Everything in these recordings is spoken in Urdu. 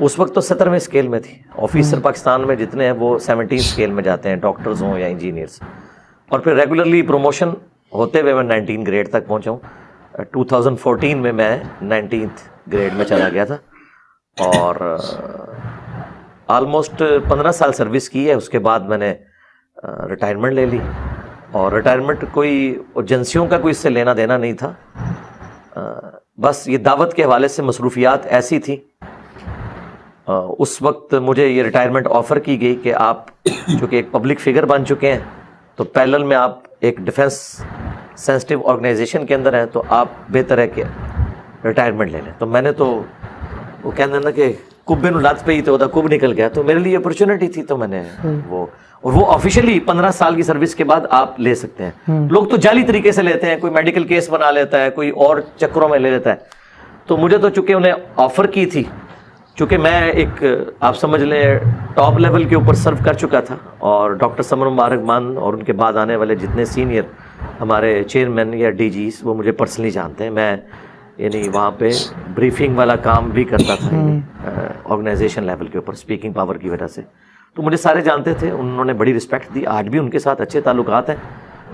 اس وقت تو 17ویں اسکیل میں تھی. آفیسر پاکستان میں جتنے ہیں وہ 17 اسکیل میں جاتے ہیں, ڈاکٹرز ہوں یا انجینئرس. اور پھر ریگولرلی پروموشن ہوتے ہوئے میں 19 گریڈ تک پہنچا ہوں. 2014 میں 19th گریڈ میں چلا گیا تھا اور آلموسٹ 15 سال سروس کی ہے. اس کے بعد میں نے ریٹائرمنٹ لے لی, اور ریٹائرمنٹ کوئی ایجنسیوں کا کوئی اس سے لینا دینا نہیں تھا. بس یہ دعوت کے حوالے سے مصروفیات ایسی تھی. اس وقت مجھے یہ ریٹائرمنٹ آفر کی گئی کہ آپ چونکہ ایک پبلک فگر بن چکے ہیں تو پیرلل میں آپ ایک ڈیفنس سینسٹیو آرگنائزیشن کے اندر ہیں, تو آپ بہتر ہے کہ ریٹائرمنٹ لے لیں. تو میں نے تو وہ کہنا نا کہ کبے نو لات پہ ہی تو کب نکل گیا, تو میرے لیے اپرچونیٹی تھی تو میں نے وہ آفیشیلی 15 سال کی سروس کے بعد آپ لے سکتے ہیں. لوگ تو جعلی طریقے سے لیتے ہیں, کوئی میڈیکل کیس بنا لیتا ہے, کوئی اور چکروں میں لے لیتا ہے. تو مجھے تو چونکہ انہیں آفر کی تھی, چونکہ میں ایک آپ سمجھ لیں ٹاپ لیول کے اوپر سرو کر چکا تھا, اور ڈاکٹر سمر مبارک مان اور ان کے بعد آنے والے جتنے سینئر ہمارے چیئرمین یا ڈی جیز وہ مجھے پرسنلی جانتے ہیں. میں یعنی وہاں پہ بریفنگ والا کام بھی کرتا تھا آرگنائزیشن لیول کے اوپر اسپیکنگ پاور کی وجہ سے. تو مجھے سارے جانتے تھے, انہوں نے بڑی رسپیکٹ دی. آج بھی ان کے ساتھ اچھے تعلقات ہیں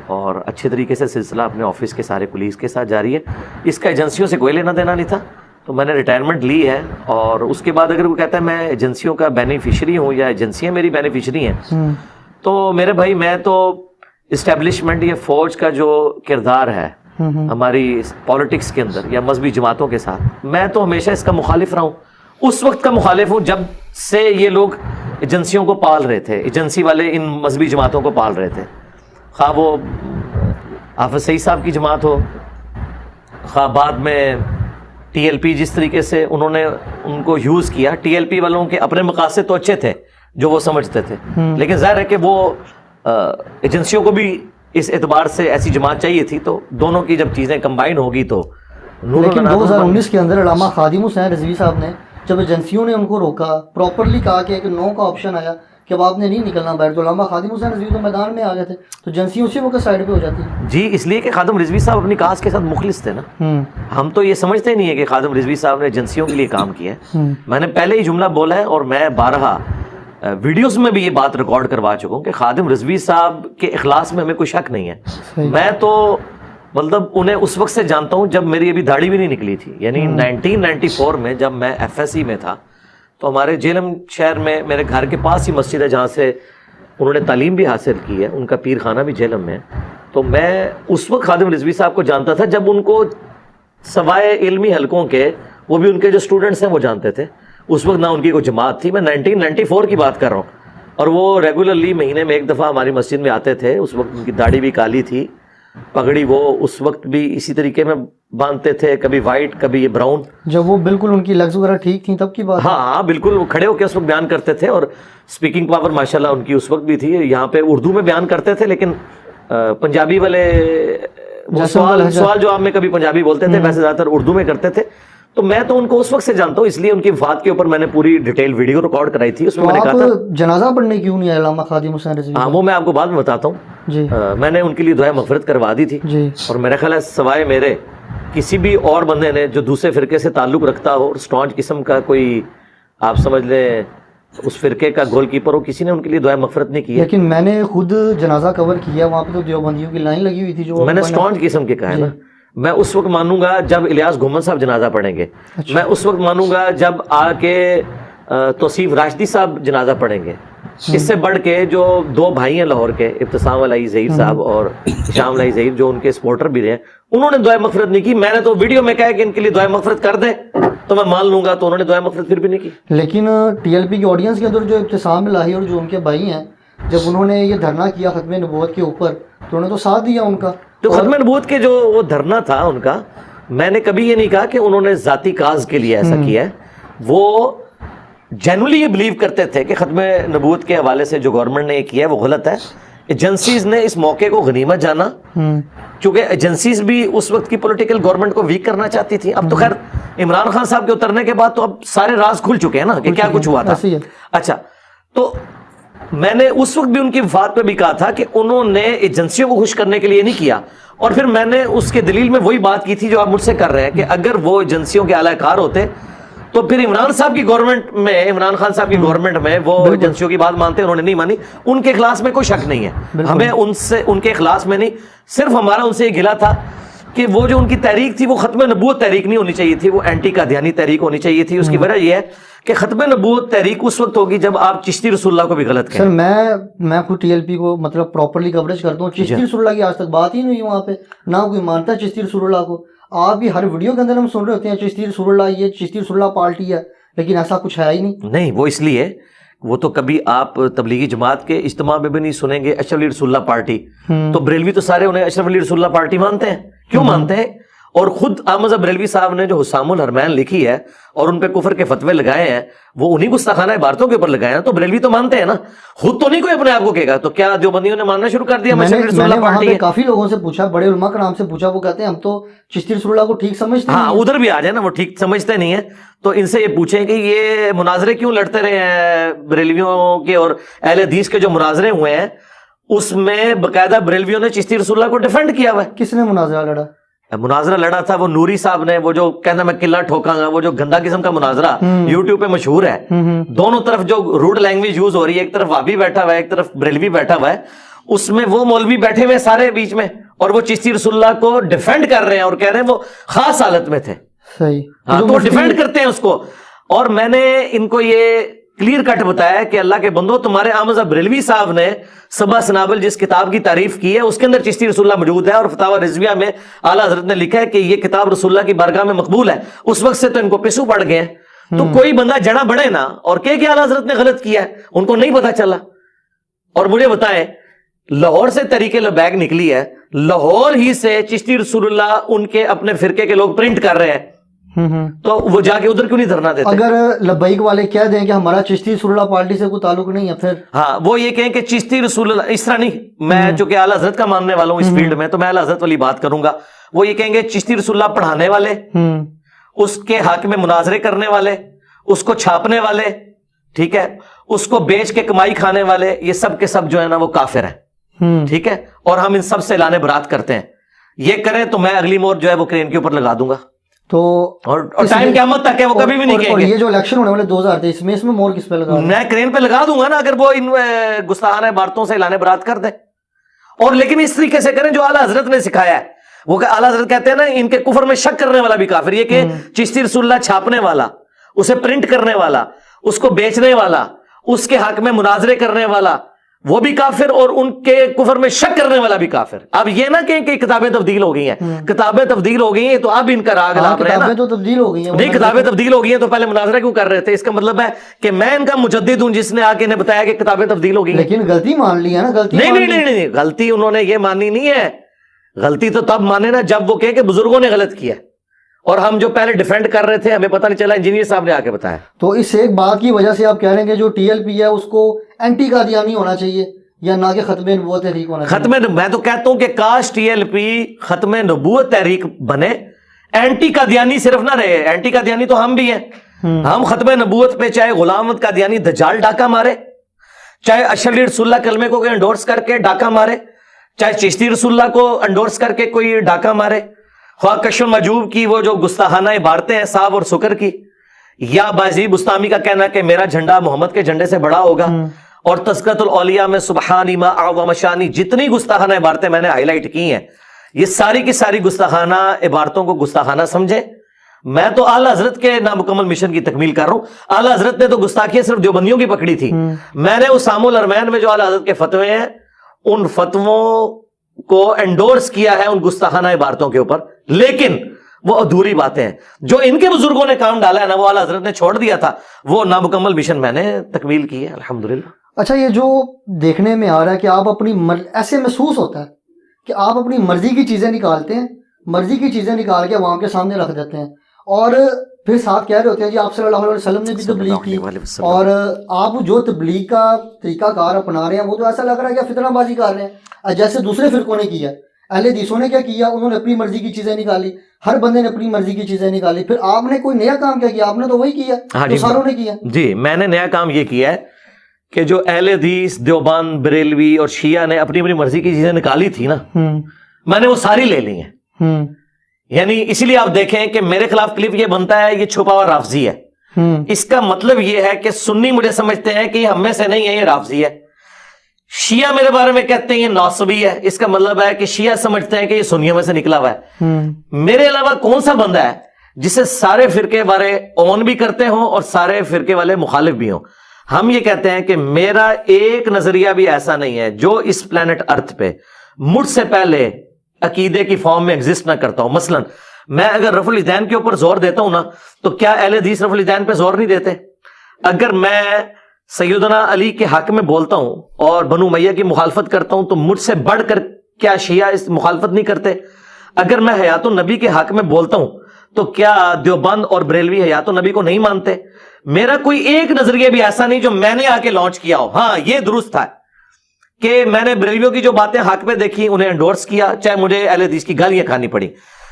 اور اچھے طریقے سے سلسلہ اپنے آفس کے سارے کولیگز کے ساتھ جاری ہے. اس کا ایجنسیوں سے کوئی لینا دینا نہیں تھا, تو میں نے ریٹائرمنٹ لی ہے. اور اس کے بعد اگر وہ کہتا ہے میں ایجنسیوں کا بینیفیشری ہوں یا ایجنسیاں میری بینیفیشری ہیں, تو میرے بھائی میں تو اسٹیبلشمنٹ یا فوج کا جو کردار ہے ہماری پالیٹکس کے اندر یا مذہبی جماعتوں کے ساتھ, میں تو ہمیشہ اس کا مخالف رہا ہوں. اس وقت کا مخالف ہوں جب سے یہ لوگ ایجنسیوں کو پال رہے تھے, ایجنسی والے ان مذہبی جماعتوں کو پال رہے تھے, خواہ وہ حافظ سعید صاحب کی جماعت ہو, خواہ بعد میں ٹی ایل پی جس طریقے سے انہوں نے ان کو یوز کیا. ٹی ایل پی والوں کے اپنے مقاصد تو اچھے تھے جو وہ سمجھتے تھے, لیکن ظاہر ہے کہ وہ ایجنسیوں کو بھی اس اعتبار سے ایسی جماعت چاہیے تھی. تو دونوں کی جب چیزیں کمبائن ہوگی تو لیکن 2019 کے اندر علامہ خادم حسین رضوی صاحب نے جب ایجنسیوں نے ان کو روکا, پراپرلی کہا کہ ایک نو کا آپشن آیا کہ اب آپ نے نہیں نکلنا باہر, تو علامہ خادم حسین رضوی تو میدان میں آ گئے تھے, تو ایجنسیوں اسی وقت سائڈ پہ ہو جاتی ہیں. جی اس لیے کہ خادم رضوی صاحب اپنی کاز کے ساتھ مخلص تھے نا. ہم تو یہ سمجھتے نہیں ہے کہ خادم رضوی صاحب نے ایجنسیوں کے لیے کام کیا ہے. میں نے پہلے ہی جملہ بولا ہے اور میں بارہا ویڈیوز میں بھی یہ بات ریکارڈ کروا چکا ہوں کہ خادم رضوی صاحب کے اخلاص میں ہمیں کوئی شک نہیں ہے. میں تو مطلب انہیں اس وقت سے جانتا ہوں جب میری ابھی داڑھی بھی نہیں نکلی تھی, یعنی 1994 میں جب میں ایف ایس سی میں تھا, تو ہمارے جیلم شہر میں میرے گھر کے پاس ہی مسجد ہے جہاں سے انہوں نے تعلیم بھی حاصل کی ہے, ان کا پیر خانہ بھی جیلم میں. تو میں اس وقت خادم رضوی صاحب کو جانتا تھا جب ان کو سوائے علمی حلقوں کے وہ بھی ان کے جو اسٹوڈنٹس ہیں وہ جانتے تھے. اس وقت نہ ان کی کوئی جماعت تھی. میں 1994 کی بات کر رہا ہوں, اور وہ ریگولرلی مہینے میں ایک دفعہ ہماری مسجد میں آتے تھے. اس وقت ان کی داڑھی بھی کالی تھی, پگڑی وہ اس وقت بھی اسی طریقے میں باندھتے تھے, کبھی وائٹ کبھی یہ براؤن. جب وہ بالکل ان کی لگز وغیرہ ٹھیک تھیں تب کی بات؟ ہاں بالکل, وہ کھڑے ہو کے اس وقت بیان کرتے تھے, اور اسپیکنگ پاور ماشاءاللہ ان کی اس وقت بھی تھی. یہاں پہ اردو میں بیان کرتے تھے, لیکن پنجابی والے سوال جواب میں کبھی پنجابی بولتے تھے, ویسے زیادہ تر اردو میں کرتے تھے. تو میں تو ان کو اس وقت سے جانتا ہوں, اس لیے ان کی وفات کے اوپر میں نے پوری ڈیٹیل ویڈیو ریکارڈ کرائی تھی. اس میں میں نے کہا تھا جنازہ پڑھنے کیوں نہیں آئے علامہ خادم حسین رضوی؟ ہاں وہ میں آپ کو بعد میں بتاتا ہوں. جی میں نے ان کے لیے دعائے مغفرت کروا دی تھی. جی, اور میرا خیال ہے سوائے میرے کسی بھی اور بندے نے جو دوسرے فرقے سے تعلق رکھتا ہو اور اسٹانچ قسم کا کوئی آپ سمجھ لیں اس فرقے کا گول کیپر ہو, کسی نے ان کے لیے دعائے مغفرت نہیں کی ہے. لیکن میں نے خود جنازہ کور کیا, وہاں پہ تو دیوبندیوں کی لائن لگی ہوئی تھی. جو میں نے اسٹانچ قسم کے کہا ہے نا, میں اس وقت مانوں گا جب الیاس گھومن صاحب جنازہ پڑھیں گے. میں اس وقت مانوں گا جب آ کے توصیف راشدی صاحب جنازہ پڑھیں گے. اس سے بڑھ کے جو دو بھائی ہیں لاہور کے, ابتسام علی ظہیر صاحب اور شام علی ظہیر, جو ان کے سپورٹر بھی رہے, انہوں نے دعائے مغفرت نہیں کی. میں نے تو ویڈیو میں کہا کہ ان کے لیے دعائے مغفرت کر دیں تو میں مان لوں گا, تو انہوں نے دعائے مغفرت پھر بھی نہیں کی. لیکن ٹی ایل پی کی آڈینس کے اندر جو ابتسام الہی اور جو ان کے بھائی ہیں, جب انہوں نے یہ دھرنا کیا ختم نبوت کے اوپر, تو انہوں نے تو ساتھ دیا ان کا. تو ختم نبوت کے جو وہ دھرنا تھا ان کا, میں نے کبھی یہ نہیں کہا کہ انہوں نے ذاتی کاز کے لیے ایسا کیا ہے. وہ جینولی یہ بلیو کرتے تھے کہ ختم نبوت کے حوالے سے جو گورنمنٹ نے یہ کیا ہے وہ غلط ہے. ایجنسیز نے اس موقع کو غنیمت جانا, چونکہ ایجنسیز بھی اس وقت کی پولیٹیکل گورنمنٹ کو ویک کرنا چاہتی تھی. اب تو خیر عمران خان صاحب کے اترنے کے بعد تو اب سارے راز کھل چکے ہیں نا کہ کیا کچھ ہوا تھا. اچھا, تو میں نے اس وقت بھی ان کی وفات پہ بھی کہا تھا کہ انہوں نے ایجنسیوں کو خوش کرنے کے لیے نہیں کیا. اور پھر میں نے اس کے دلیل میں وہی بات کی تھی جو آپ مجھ سے کر رہے ہیں کہ اگر وہ ایجنسیوں کے اعلی کار ہوتے تو پھر عمران صاحب کی گورنمنٹ میں, عمران خان صاحب کی گورنمنٹ میں وہ ایجنسیوں کی بات مانتے ہیں, انہوں نے نہیں مانی, ان کے اخلاص میں کوئی شک نہیں ہے, ہمیں ان کے اخلاص میں نہیں, صرف ہمارا ان سے یہ گلا تھا کہ وہ جو ان کی تحریک تھی وہ ختم نبوت تحریک نہیں ہونی چاہیے تھی, وہ اینٹی قادیانی تحریک ہونی چاہیے تھی. اس کی وجہ یہ ہے کہ ختم نبوت تحریک اس وقت ہوگی جب آپ چشتی رسول اللہ کو بھی غلط کہیں. سر میں خود ٹی ایل پی کو مطلب پراپرلی کوریج کرتا ہوں, چشتی رسول اللہ کی آج تک بات ہی نہیں ہوئی وہاں پہ, نہ کوئی مانتا ہے چشتی رسول اللہ کو. آپ بھی ہر ویڈیو کے اندر ہم سن رہے ہوتے ہیں چشتی رسول اللہ, یہ چشتی رسول اللہ پارٹی ہے, لیکن ایسا کچھ ہے ہی نہیں. وہ اس لیے, وہ تو کبھی آپ تبلیغی جماعت کے اجتماع میں بھی نہیں سنیں گے اشرف علی رسول اللہ پارٹی, تو بریلوی تو سارے انہیں اشرف علی رسول اللہ پارٹی مانتے ہیں. کیوں مانتے ہیں؟ اور خود احمد بریلوی صاحب نے جو حسام الحرمین لکھی ہے اور ان پہ کفر کے فتوے لگائے ہیں, وہ انہی گستاخانہ عبارتوں کے اوپر لگائے ہیں, تو بریلوی تو مانتے ہیں نا, خود تو نہیں کوئی اپنے آپ کو کہے گا. تو کیا دیوبندیوں نے ماننا شروع کر دیا میں نے وہاں پہ کافی لوگوں سے پوچھا, بڑے علماء کرام سے پوچھا, وہ کہتے ہیں ہم تو چشتی رسول اللہ کو ٹھیک سمجھتے ہیں. ہاں ادھر بھی آ جائے نا, وہ ٹھیک سمجھتے نہیں ہیں. تو ان سے یہ پوچھیں کہ یہ مناظرے کیوں لڑتے رہے ہیں بریلویوں کے اور اہل حدیث کے جو مناظرے ہوئے ہیں, اس میں باقاعدہ بریلویوں نے چشتی رسول اللہ کو ڈیفینڈ کیا ہوا ہے. کس نے مناظرہ لڑا تھا وہ نوری صاحب نے, وہ جو کہنا میں قلعہ ٹھوکاں گا, وہ جو گندا قسم کا مناظرہ یوٹیوب پہ مشہور ہے. دونوں طرف جو روڈ لینگویج یوز ہو رہی ہے, ایک طرف وابی بیٹھا ہوا ہے, ایک طرف بریلوی بیٹھا ہوا ہے, اس میں وہ مولوی بیٹھے ہوئے سارے بیچ میں, اور وہ چشتی رسول اللہ کو ڈیفینڈ کر رہے ہیں اور کہہ رہے ہیں وہ خاص حالت میں تھے. صحیح, تو ڈیفینڈ کرتے ہیں اس کو. اور میں نے ان کو یہ کلیئر کٹ بتایا کہ اللہ کے بندو, تمہارے احمد بریلوی صاحب نے صبا سنابل جس کتاب کی تعریف کی ہے اس کے اندر چشتی رسول اللہ موجود ہے, اور فتاوی رضویہ میں اعلیٰ حضرت نے لکھا ہے کہ یہ کتاب رسول اللہ کی بارگاہ میں مقبول ہے. اس وقت سے تو ان کو پسو پڑ گئے ہیں. تو کوئی بندہ جڑا بڑھے نا اور کہ اعلیٰ حضرت نے غلط کیا ہے, ان کو نہیں پتا چلا. اور مجھے بتائیں, لاہور سے تحریک لبیک نکلی ہے, لاہور ہی سے چشتی رسول اللہ ان کے اپنے فرقے کے لوگ پرنٹ کر رہے ہیں, تو وہ جا کے ادھر کیوں نہیں دھرنا دیتے؟ اگر لبیک والے کہہ دیں کہ ہمارا چشتی رسول اللہ پارٹی سے کوئی تعلق نہیں ہے, پھر ہاں وہ یہ کہیں کہ چشتی رسول اللہ, اس طرح نہیں, میں چونکہ اعلیٰ حضرت کا ماننے والا ہوں اس فیلڈ میں, تو میں اعلیٰ حضرت والی بات کروں گا. وہ یہ کہیں گے چشتی رسول اللہ پڑھانے والے, اس کے حق میں مناظرے کرنے والے, اس کو چھاپنے والے, ٹھیک ہے, اس کو بیچ کے کمائی کھانے والے, یہ سب کے سب جو ہے نا وہ کافر ہیں, ٹھیک ہے. اور ہم ان سب سے اعلان برات کرتے ہیں. یہ کریں تو میں اگلی مور جو ہے وہ کرین کے اوپر لگا دوں گا. تو اور ٹائم قیامت تک ہے, وہ کبھی بھی نہیں کہیں گے. یہ جو الیکشن ہونے والے 2023 میں, اس میں مور کس پہ لگا؟ میں کرین پہ لگا دوں گا نا, اگر وہ ان گستاخانہ عبارتوں سے اعلان برات کر دیں. اور لیکن اس طریقے سے کریں جو اعلیٰ حضرت نے سکھایا ہے. وہ اعلیٰ حضرت کہتے ہیں نا, ان کے کفر میں شک کرنے والا بھی کافر. یہ کہ چشتی رسول اللہ چھاپنے والا, اسے پرنٹ کرنے والا, اس کو بیچنے والا, اس کے حق میں مناظرے کرنے والا, وہ بھی کافر, اور ان کے کفر میں شک کرنے والا بھی کافر. اب یہ نہ کہیں کہ کتابیں تبدیل ہو گئی ہیں, کتابیں تبدیل ہو گئی ہیں تو اب ان کا راگ لاب رہے نا. کتابیں تو تبدیل ہو گئی ہیں. نہیں, کتابیں تبدیل ہو گئی ہیں تو پہلے مناظرہ کیوں کر رہے تھے؟ اس کا مطلب ہے کہ میں ان کا مجدد ہوں جس نے آ کے انہیں بتایا کہ کتابیں تبدیل ہو گئی ہیں. لیکن غلطی مان لی ہے نا, غلطی نہیں, غلطی انہوں نے یہ مانی نہیں ہے. غلطی تو تب مانے نا جب وہ کہے کہ بزرگوں نے غلط کیا, اور ہم جو پہلے ڈیفینڈ کر رہے تھے ہمیں پتہ نہیں چلا, انجینئر صاحب نے آ کے بتایا. تو اس ایک بات کی وجہ سے آپ کہہ رہے ہیں کہ جو ٹی ایل پی ہے اس کو اینٹی قادیانی ہونا چاہیے, یا نہ کہ ختم نبوت تحریک ہونا چاہیے؟ میں تو کہتا ہوں کہ کاش ٹی ایل پی ختم نبوت تحریک بنے, اینٹی قادیانی صرف نہ رہے. اینٹی قادیانی تو ہم بھی ہیں. ہم ختم نبوت پہ چاہے غلام احمد قادیانی دجال ڈاکہ مارے, چاہے اشرف علی رسول اللہ کلمے کو انڈورس کر کے ڈاکہ مارے, چاہے چشتی رسول اللہ کو انڈورس کر کے کوئی ڈاکہ مارے, خواہ کشف المحجوب کی وہ جو گستاخانہ عبارتیں ہیں صاحب اور سکر کی, یا بازی بستامی کا کہنا کہ میرا جھنڈا محمد کے جھنڈے سے بڑا ہوگا, اور تذکرۃ الاولیاء میں سبحانی ما اعظم شانی, جتنی گستاخانہ عبارتیں میں نے ہائی لائٹ کی ہیں, یہ ساری کی ساری گستاخانہ عبارتوں کو گستاخانہ سمجھے. میں تو اعلیٰ حضرت کے نامکمل مشن کی تکمیل کر رہا ہوں. اعلیٰ حضرت نے تو گستاخیاں صرف دیوبندیوں کی پکڑی تھی. میں نے اسام الحرمین میں جو اعلیٰ حضرت کے فتوے ہیں ان فتووں کو انڈورس کیا ہے ان گستاخانہ عبارتوں کے اوپر, لیکن وہ ادھوری باتیں ہیں. جو ان کے بزرگوں نے کام ڈالا ہے نا, وہ اعلیٰ حضرت نے چھوڑ دیا تھا, وہ نامکمل مشن میں نے تکمیل کی ہے الحمدللہ. اچھا, یہ جو دیکھنے میں آ رہا ہے کہ آپ اپنی ایسے محسوس ہوتا ہے کہ آپ اپنی مرضی کی چیزیں نکالتے ہیں, مرضی کی چیزیں نکال کے عوام کے سامنے رکھ دیتے ہیں, اور پھر ساتھ کہہ رہے ہوتے ہیں جی آپ صلی اللہ علیہ وسلم نے بھی تبلیغ کی, اور آپ جو تبلیغ کا طریقہ کار اپنا رہے ہیں وہ تو ایسا لگ رہا ہے کہ فتنہ بازی کر رہے ہیں, جیسے دوسرے فرقوں نے کیا. اہل حدیثوں نے کیا کیا, انہوں نے اپنی مرضی کی چیزیں نکالی, ہر بندے نے اپنی مرضی کی چیزیں نکالی. پھر آپ نے کوئی نیا کام کیا کیا؟ آپ نے تو وہی کیا جو ساروں نے کیا. جی, میں نے نیا کام یہ کیا ہے کہ جو اہل حدیث دیوبند بریلوی اور شیعہ نے اپنی اپنی مرضی کی چیزیں نکالی تھی نا, میں نے وہ ساری لے لی ہیں. یعنی اسی لیے آپ دیکھیں کہ میرے خلاف کلپ یہ بنتا ہے, یہ چھپا ہوا رافضی ہے, اس کا مطلب یہ ہے کہ سنی مجھے سمجھتے ہیں کہ یہ ہم میں سے نہیں ہے، یہ رافضی ہے. شیعہ میرے بارے میں کہتے ہیں یہ ناصبی ہے. اس کا مطلب ہے کہ شیعہ سمجھتے ہیں کہ یہ سنیوں میں سے نکلا ہوا ہے. میرے علاوہ کون سا بندہ ہے جسے سارے فرقے والے اون بھی کرتے ہوں اور سارے فرقے والے مخالف بھی ہوں؟ ہم یہ کہتے ہیں کہ میرا ایک نظریہ بھی ایسا نہیں ہے جو اس پلانٹ ارتھ پہ مجھ سے پہلے عقیدے کی فارم میں ایگزسٹ نہ کرتا ہوں. مثلا میں اگر رفع الیدین کے اوپر زور دیتا ہوں نا، تو کیا اہل حدیث رفع الیدین پہ زور نہیں دیتے؟ اگر میں سیدنا علی کے حق میں بولتا ہوں اور بنو امیہ کی مخالفت کرتا ہوں تو مجھ سے بڑھ کر کیا شیعہ اس مخالفت نہیں کرتے؟ اگر میں حیات النبی کے حق میں بولتا ہوں تو کیا دیوبند اور بریلوی حیات النبی کو نہیں مانتے؟ میرا کوئی ایک نظریہ بھی ایسا نہیں جو میں نے آ کے لانچ کیا ہو. ہاں یہ درست تھا کہ میں نے بریلویوں کی جو باتیں حق پہ دیکھی انہیں انڈورس کیا، چاہے مجھے اہل حدیث کی گالیاں کھانی پڑی.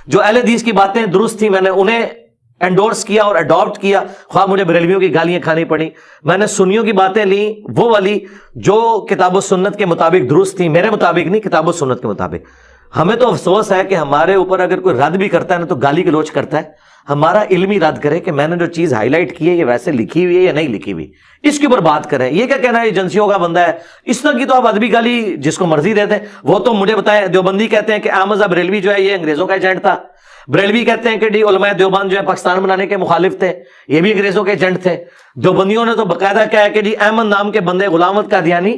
جو اہل حدیث کی باتیں درست تھی میں نے انہیں انڈورس کیا اور اڈاپٹ کیا، خواہ مجھے بریلویوں کی گالیاں کھانی پڑی. میں نے سنیوں کی باتیں لی، وہ والی جو کتاب و سنت کے مطابق درست تھی، میرے مطابق نہیں، کتاب و سنت کے مطابق. ہمیں تو افسوس ہے کہ ہمارے اوپر اگر کوئی رد بھی کرتا ہے نا تو گالی گلوچ کرتا ہے. ہمارا علمی رد کرے کہ میں نے جو چیز ہائی لائٹ کی ہے یہ ویسے لکھی ہوئی ہے یا نہیں لکھی ہوئی، اس کے اوپر بات کریں. یہ کیا کہنا ہے ایجنسیوں کا بندہ ہے، اس طرح کی تو آپ ادبی گالی جس کو مرضی دیتے ہیں. وہ تو مجھے بتائیں، دیوبندی کہتے ہیں کہ احمد بریلوی جو ہے یہ انگریزوں کا ایجنٹ تھا. بریلوی کہتے ہیں کہ علماء دیوبند جو ہے پاکستان بنانے کے مخالف تھے، یہ بھی انگریزوں کے ایجنٹ تھے. دیوبندیوں نے تو باقاعدہ کہا ہے کہ احمد نام کے بندے، غلام احمد قادیانی،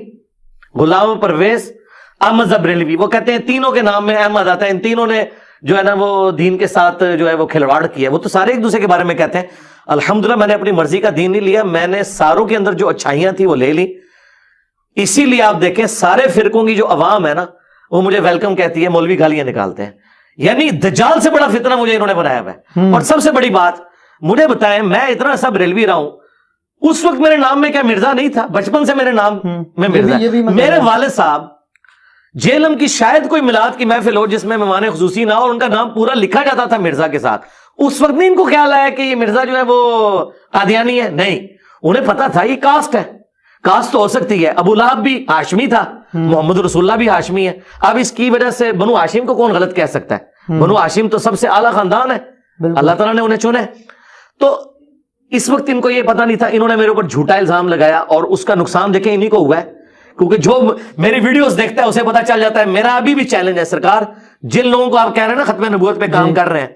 غلام پرویز، احمد بریلوی، وہ کہتے ہیں تینوں کے نام میں احمد آتا ہے. ان تینوں نے جو ہے نا وہ دین کے ساتھ جو ہے وہ کھلواڑ کیا. وہ تو سارے ایک دوسرے کے بارے میں کہتے ہیں. الحمدللہ میں نے اپنی مرضی کا دین نہیں لیا، میں نے ساروں کے اندر جو اچھائیاں تھی وہ لے لی. اسی لیے آپ دیکھیں سارے فرقوں کی جو عوام ہے نا وہ مجھے ویلکم کہتی ہے، مولوی گالیاں نکالتے ہیں. یعنی دجال سے بڑا فتنہ مجھے انہوں نے بنایا ہوا ہے. اور سب سے بڑی بات مجھے بتائیں، میں اتنا سا بریلوی رہا ہوں، اس وقت میرے نام میں کیا مرزا نہیں تھا؟ بچپن سے میرے نام میں مرزا. میرے والد صاحب جیلم کی شاید کوئی میلاد کی محفل ہو جس میں مہمان خصوصی نہ ہو اور ان کا نام پورا لکھا جاتا تھا مرزا کے ساتھ. اس وقت نہیں ان کو خیال آیا کہ یہ مرزا جو ہے وہ قادیانی ہے، نہیں، انہیں پتا تھا یہ کاسٹ ہے، کاسٹ تو ہو سکتی ہے. ابو لہب بھی ہاشمی تھا، محمد رسول اللہ بھی ہاشمی ہے. اب اس کی وجہ سے بنو ہاشم کو کون غلط کہہ سکتا ہے؟ بنو ہاشم تو سب سے اعلیٰ خاندان ہے، اللہ تعالیٰ نے انہیں چنا ہے. تو اس وقت ان کو یہ پتا نہیں تھا، انہوں نے میرے اوپر جھوٹا الزام لگایا اور اس کا نقصان دیکھیں انہی کو ہوا ہے. کیونکہ جو میری ویڈیوز دیکھتا ہے اسے پتا چل جاتا ہے. میرا ابھی بھی چیلنج ہے سرکار، جن لوگوں کو آپ کہہ رہے ہیں نا ختم نبوت پہ کام کر رہے ہیں،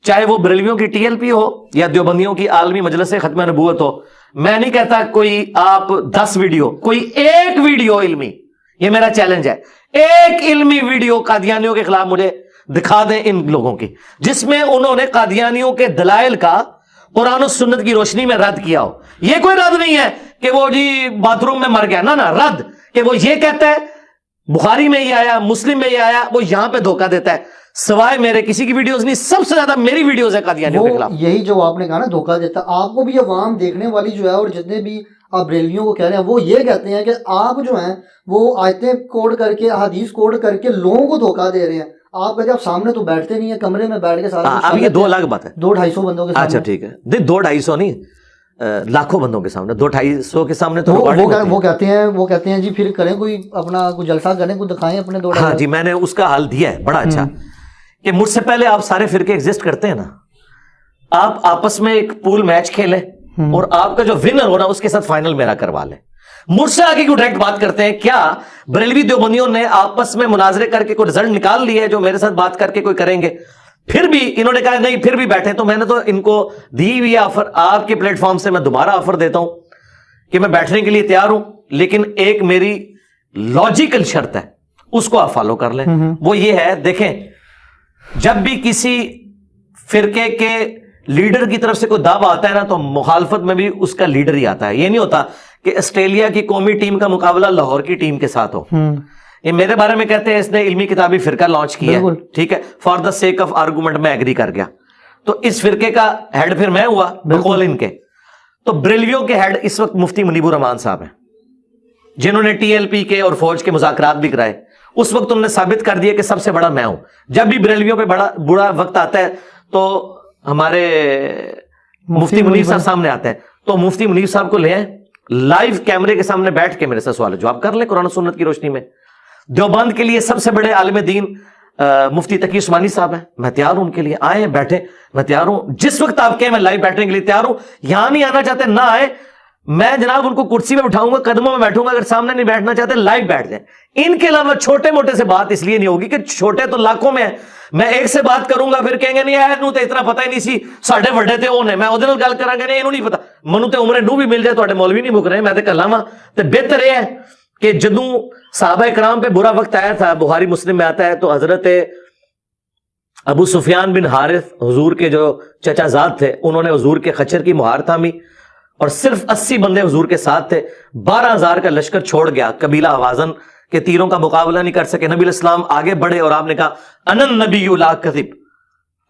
چاہے وہ بریلویوں کی ٹی ایل پی ہو یا دیوبندیوں کی عالمی مجلس ختم نبوت ہو، میں نہیں کہتا کوئی آپ 10 ویڈیو، کوئی ایک ویڈیو علمی، یہ میرا چیلنج ہے، ایک علمی ویڈیو قادیانیوں کے خلاف مجھے دکھا دیں ان لوگوں کی، جس میں انہوں نے قادیانیوں کے دلائل کا قرآن و سنت کی روشنی میں رد کیا ہو. یہ کوئی رد نہیں ہے کہ وہ جی باتھ روم میں مر گیا، نہ رد کہ وہ یہ کہتا ہے بخاری میں یہ آیا، مسلم میں یہ آیا، وہ یہاں پہ دھوکہ دیتا ہے. سوائے میرے کسی کی ویڈیوز نہیں، سب سے زیادہ میری ویڈیوز ہے قادیانیوں کے خلاف. یہی جو آپ نے کہا نا دھوکہ دیتا، آپ کو بھی عوام دیکھنے والی جو ہے اور جتنے بھی آپ بریلویوں کو کہہ رہے ہیں وہ یہ کہتے ہیں کہ آپ جو ہیں وہ آیتیں کوڈ کر کے، احادیث کوڈ کر کے لوگوں کو دھوکہ دے رہے ہیں. آپ کہتے ہیں آپ سامنے تو بیٹھتے نہیں ہیں، کمرے میں بیٹھ کے سارے. اب یہ 2 الگ بات ہے، 200-250 بندوں کے سامنے. اچھا ٹھیک ہے، 200-250 نہیں، لاکھوں بندوں کے سامنے، 200-250 کے سامنے تو وہ کہتے ہیں جی پھر کریں کوئی اپنا کوئی جلسہ کریں، کوئی دکھائیں اپنے 200. ہاں جی، میں نے اس کا حل دیا ہے بڑا اچھا، کہ مجھ سے پہلے آپ سارے فرقے ایگزسٹ کرتے ہیں نا، آپ آپس میں ایک پول میچ کھیلیں اور آپ کا جو ونر ہونا اس کے ساتھ فائنل میرا کروا لیں. مجھ سے آگے کیوں ڈائریکٹ بات کرتے ہیں؟ کیا بریلوی دیوبندیوں نے آپس میں مناظرے کر کے کوئی رزلٹ نکال لی ہے جو میرے ساتھ بات کر کے کوئی کریں گے؟ پھر بھی انہوں نے کہا نہیں، پھر بھی بیٹھے. تو میں نے تو ان کو دی ہوئی آفر، آپ کے پلیٹ فارم سے میں دوبارہ آفر دیتا ہوں کہ میں بیٹھنے کے لیے تیار ہوں، لیکن ایک میری لاجیکل شرط ہے، اس کو آپ فالو کر لیں. وہ یہ ہے، دیکھیں جب بھی کسی فرقے کے لیڈر کی طرف سے کوئی دعویٰ آتا ہے نا تو مخالفت میں بھی اس کا لیڈر ہی آتا ہے. یہ نہیں ہوتا کہ آسٹریلیا کی قومی ٹیم کا مقابلہ لاہور کی ٹیم کے ساتھ ہو. یہ میرے بارے میں کہتے ہیں اس نے علمی کتابی فرقہ لانچ کیا ہے، ٹھیک ہے، for the sake of argument میں ایگری کر گیا، تو اس فرقے کا ہیڈ پھر میں ہوا بقول ان کے. تو بریلویوں کے ہیڈ اس وقت مفتی منیب الرحمان صاحب ہیں، جنہوں نے ٹی ایل پی کے اور فوج کے مذاکرات بھی کرائے. اس وقت انہوں نے ثابت کر دیا کہ سب سے بڑا میں ہوں. جب بھی بریلویوں پہ بڑا برا وقت آتا ہے تو ہمارے مفتی منیر صاحب سامنے آتے ہیں، تو مفتی منیر صاحب کو لے آئیں، لائیو کیمرے کے سامنے بیٹھ کے میرے سے سوال جواب کر لیں قرآن و سنت کی روشنی میں. دیوبند کے لیے سب سے بڑے عالم دین مفتی تقی عثمانی صاحب ہیں, میں تیار ہوں ان کے لیے, آئے بیٹھے, میں تیار ہوں جس وقت آپ کہیں میں لائیو بیٹھنے کے لیے تیار ہوں. یہاں نہیں آنا چاہتے نہ آئے, میں جناب ان کو کرسی میں بٹھاؤں گا, قدموں میں بیٹھوں گا, اگر سامنے نہیں بیٹھنا چاہتے لائیو بیٹھ جائیں. ان کے علاوہ چھوٹے موٹے سے بات اس لیے نہیں ہوگی کہ چھوٹے تو لاکھوں میں ہیں, میں ایک سے بات کروں گا پھر کہیں گے نہیں یار نو تے اتنا پتہ ہی نہیں سی, ساڈے وڈے تے اونے, میں اودے نال گل کراں گا نہیں اینو نہیں پتہ, منو تے عمرے نو بھی مل جائے تواڈے مولوی نہیں مک رہے, میں تے کلاواں. تے بہتر یہ ہے کہ جدوں صحابہ کرام پہ برا وقت آیا تھا, بخاری مسلم میں آتا ہے, تو حضرت ابو سفیان بن حارث حضور کے جو چچا زاد تھے, انہوں نے حضور کے خچر کی مہار تھامی اور صرف 80 بندے حضور کے ساتھ تھے. 12,000 کا لشکر چھوڑ گیا, قبیلہ حوازن کے تیروں کا مقابلہ نہیں کر سکے. نبی علیہ السلام آگے بڑھے اور آپ نے کہا انا النبی لا کذب,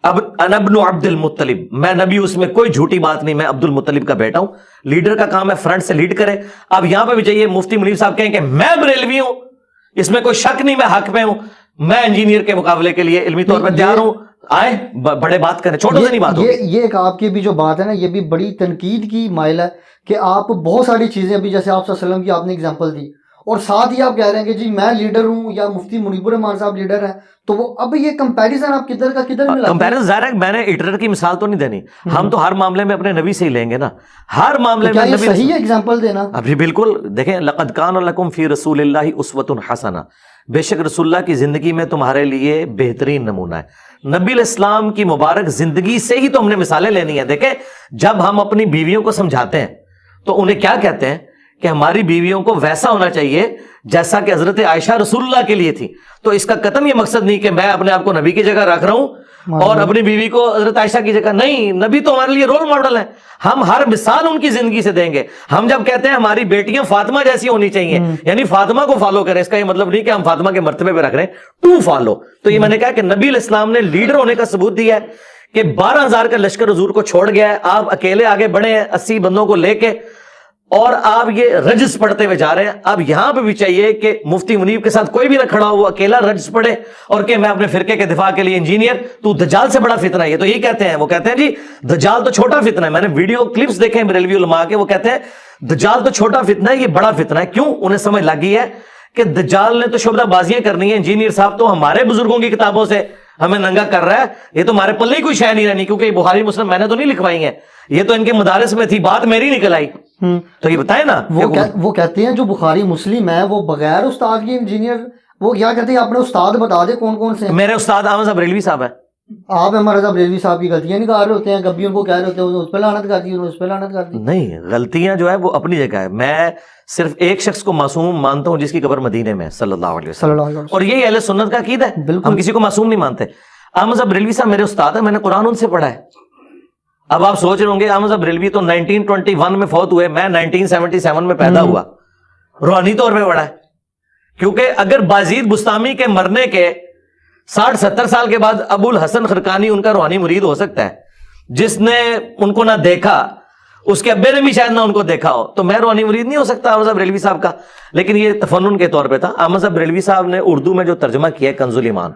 اب انا ابن عبد المطلب, میں نبی, اس میں کوئی جھوٹی بات نہیں, میں عبد المطلب کا بیٹا ہوں. لیڈر کا کام ہے فرنٹ سے لیڈ کرے. اب یہاں پہ بھی چاہیے مفتی منیر صاحب کہیں کہ میں بریلوی ہوں, اس میں کوئی شک نہیں, میں حق میں ہوں, میں انجینئر کے مقابلے کے لیے علمی طور پر تیار ہوں, آئے بڑے بات کریں, چھوٹوں سے نہیں بات ہوگی. یہ ایک آپ کی بھی جو بات ہے نا, یہ بھی بڑی تنقید کی مائل ہے کہ آپ بہت ساری چیزیں ابھی جیسے آپ صلی اللہ علیہ وسلم کی آپ نے اگزامپل دی, اور ساتھ ہی آپ کہہ رہے ہیں کہ جی میں لیڈر ہوں یا مفتی منیب الرحمان صاحب لیڈر ہیں, تو وہ اب یہ کمپیریزن آپ کدھر کا کدھر ملا؟ کمپیریزن ظاہر ہے, میں نے ایڈیٹر کی مثال تو نہیں دینی, ہم تو ہر معاملے میں اپنے نبی سے ہی لیں گے نا, ہر معاملے میں نبی صحیح ہے ایگزامپل دینا. ابھی بالکل دیکھیں, لقد کان لکم فی رسول اللہ اسوۃ حسنہ, بے شک رسول اللہ کی زندگی میں تمہارے لیے بہترین نمونہ ہے. نبی علیہ السلام کی مبارک زندگی سے ہی تو ہم نے مثالیں لینی ہیں. دیکھیں جب ہم اپنی بیویوں کو سمجھاتے ہیں تو انہیں کیا کہتے ہیں کہ ہماری بیویوں کو ویسا ہونا چاہیے جیسا کہ حضرت عائشہ رسول اللہ کے لیے تھی. تو اس کا قطعاً یہ مقصد نہیں کہ میں اپنے آپ کو نبی کی جگہ رکھ رہا ہوں اور اپنی بیوی کو حضرت عائشہ کی جگہ, نہیں, نبی تو ہمارے لیے رول ماڈل ہے, ہم ہر مثال ان کی زندگی سے دیں گے. ہم جب کہتے ہیں ہماری بیٹیاں فاطمہ جیسی ہونی چاہیے, یعنی فاطمہ کو فالو کریں, اس کا یہ مطلب نہیں کہ ہم فاطمہ کے مرتبے پہ رکھ رہے ہیں, ٹو فالو. تو یہ میں نے کہا کہ نبی علیہ السلام نے لیڈر ہونے کا ثبوت دیا ہے کہ 12,000 کا لشکر حضور کو چھوڑ گیا ہے, آپ اکیلے آگے بڑھے ہیں 80 بندوں کو لے کے, اور آپ یہ رجز پڑھتے ہوئے جا رہے ہیں. اب یہاں پہ بھی چاہیے کہ مفتی منیب کے ساتھ کوئی بھی نہ کھڑا ہو, وہ اکیلا رجز پڑھے اور کہ میں اپنے فرقے کے دفاع کے لیے انجینئر, تو دجال سے بڑا فتنہ ہے. یہ تو یہی کہتے ہیں, وہ کہتے ہیں جی دجال تو چھوٹا فتنہ ہے. میں نے ویڈیو کلپس دیکھے ہیں بریلوی علماء کے, وہ کہتے ہیں دجال تو چھوٹا فتنہ ہے, یہ بڑا فتنہ ہے. کیوں؟ انہیں سمجھ لگ گئی ہے کہ دجال نے تو شعبدہ بازیاں کرنی ہیں, انجینئر صاحب تو ہمارے بزرگوں کی کتابوں سے ہمیں ننگا کر رہا ہے, یہ تو ہمارے پلے کوئی شے نہیں رہنی, کیونکہ یہ بخاری مسلم میں نے تو نہیں لکھوائی ہیں, یہ تو ان کے مدارس میں تھی, بات میری نکل آئی. تو یہ بتائیں نا, وہ کہتے ہیں جو بخاری مسلم ہے وہ بغیر استاد کی انجینئر, وہ کیا کہتے ہیں اپنے استاد بتا دے کون کون سے ہیں. میرے استاد احمد صاحب بریلوی صاحب ہیں. آپ احمد صاحب بریلوی صاحب کی غلطیاں نکال رہے ہوتے ہیں, کبھی ان کو کہہ رہے ہوتے ہیں اس پہ لعنت کر دی, اس پہ لعنت کر دی. نہیں, غلطیاں جو ہے وہ اپنی جگہ ہے. میں صرف ایک شخص کو معصوم مانتا ہوں جس کی قبر مدینے میں, صلی اللہ علیہ وسلم, اور یہی اہل سنت کا عقیدہ ہے. ہم کسی کو معصوم نہیں مانتے. احمد صاحب بریلوی صاحب میرے استاد ہیں, میں نے قرآن ان سے پڑھا ہے. اب آپ سوچ رہے ہوں گے احمد صاحب بریلوی تو 1921 میں فوت ہوئے, میں 1977 میں پیدا ہوا, روحانی طور پہ پڑھا ہے. کیونکہ اگر بازید بستامی کے مرنے کے 60-70 سال کے بعد ابو الحسن خرقانی ان کا روحانی مرید ہو سکتا ہے, جس نے ان کو نہ دیکھا, اس کے ابے نے بھی شاید نہ ان کو دیکھا ہو, تو میں روحانی مرید نہیں ہو سکتا احمد صاحب بریلوی صاحب کا. لیکن یہ تفنن کے طور پہ تھا. احمد صاحب بریلوی صاحب نے اردو میں جو ترجمہ کیا ہے کنز الایمان,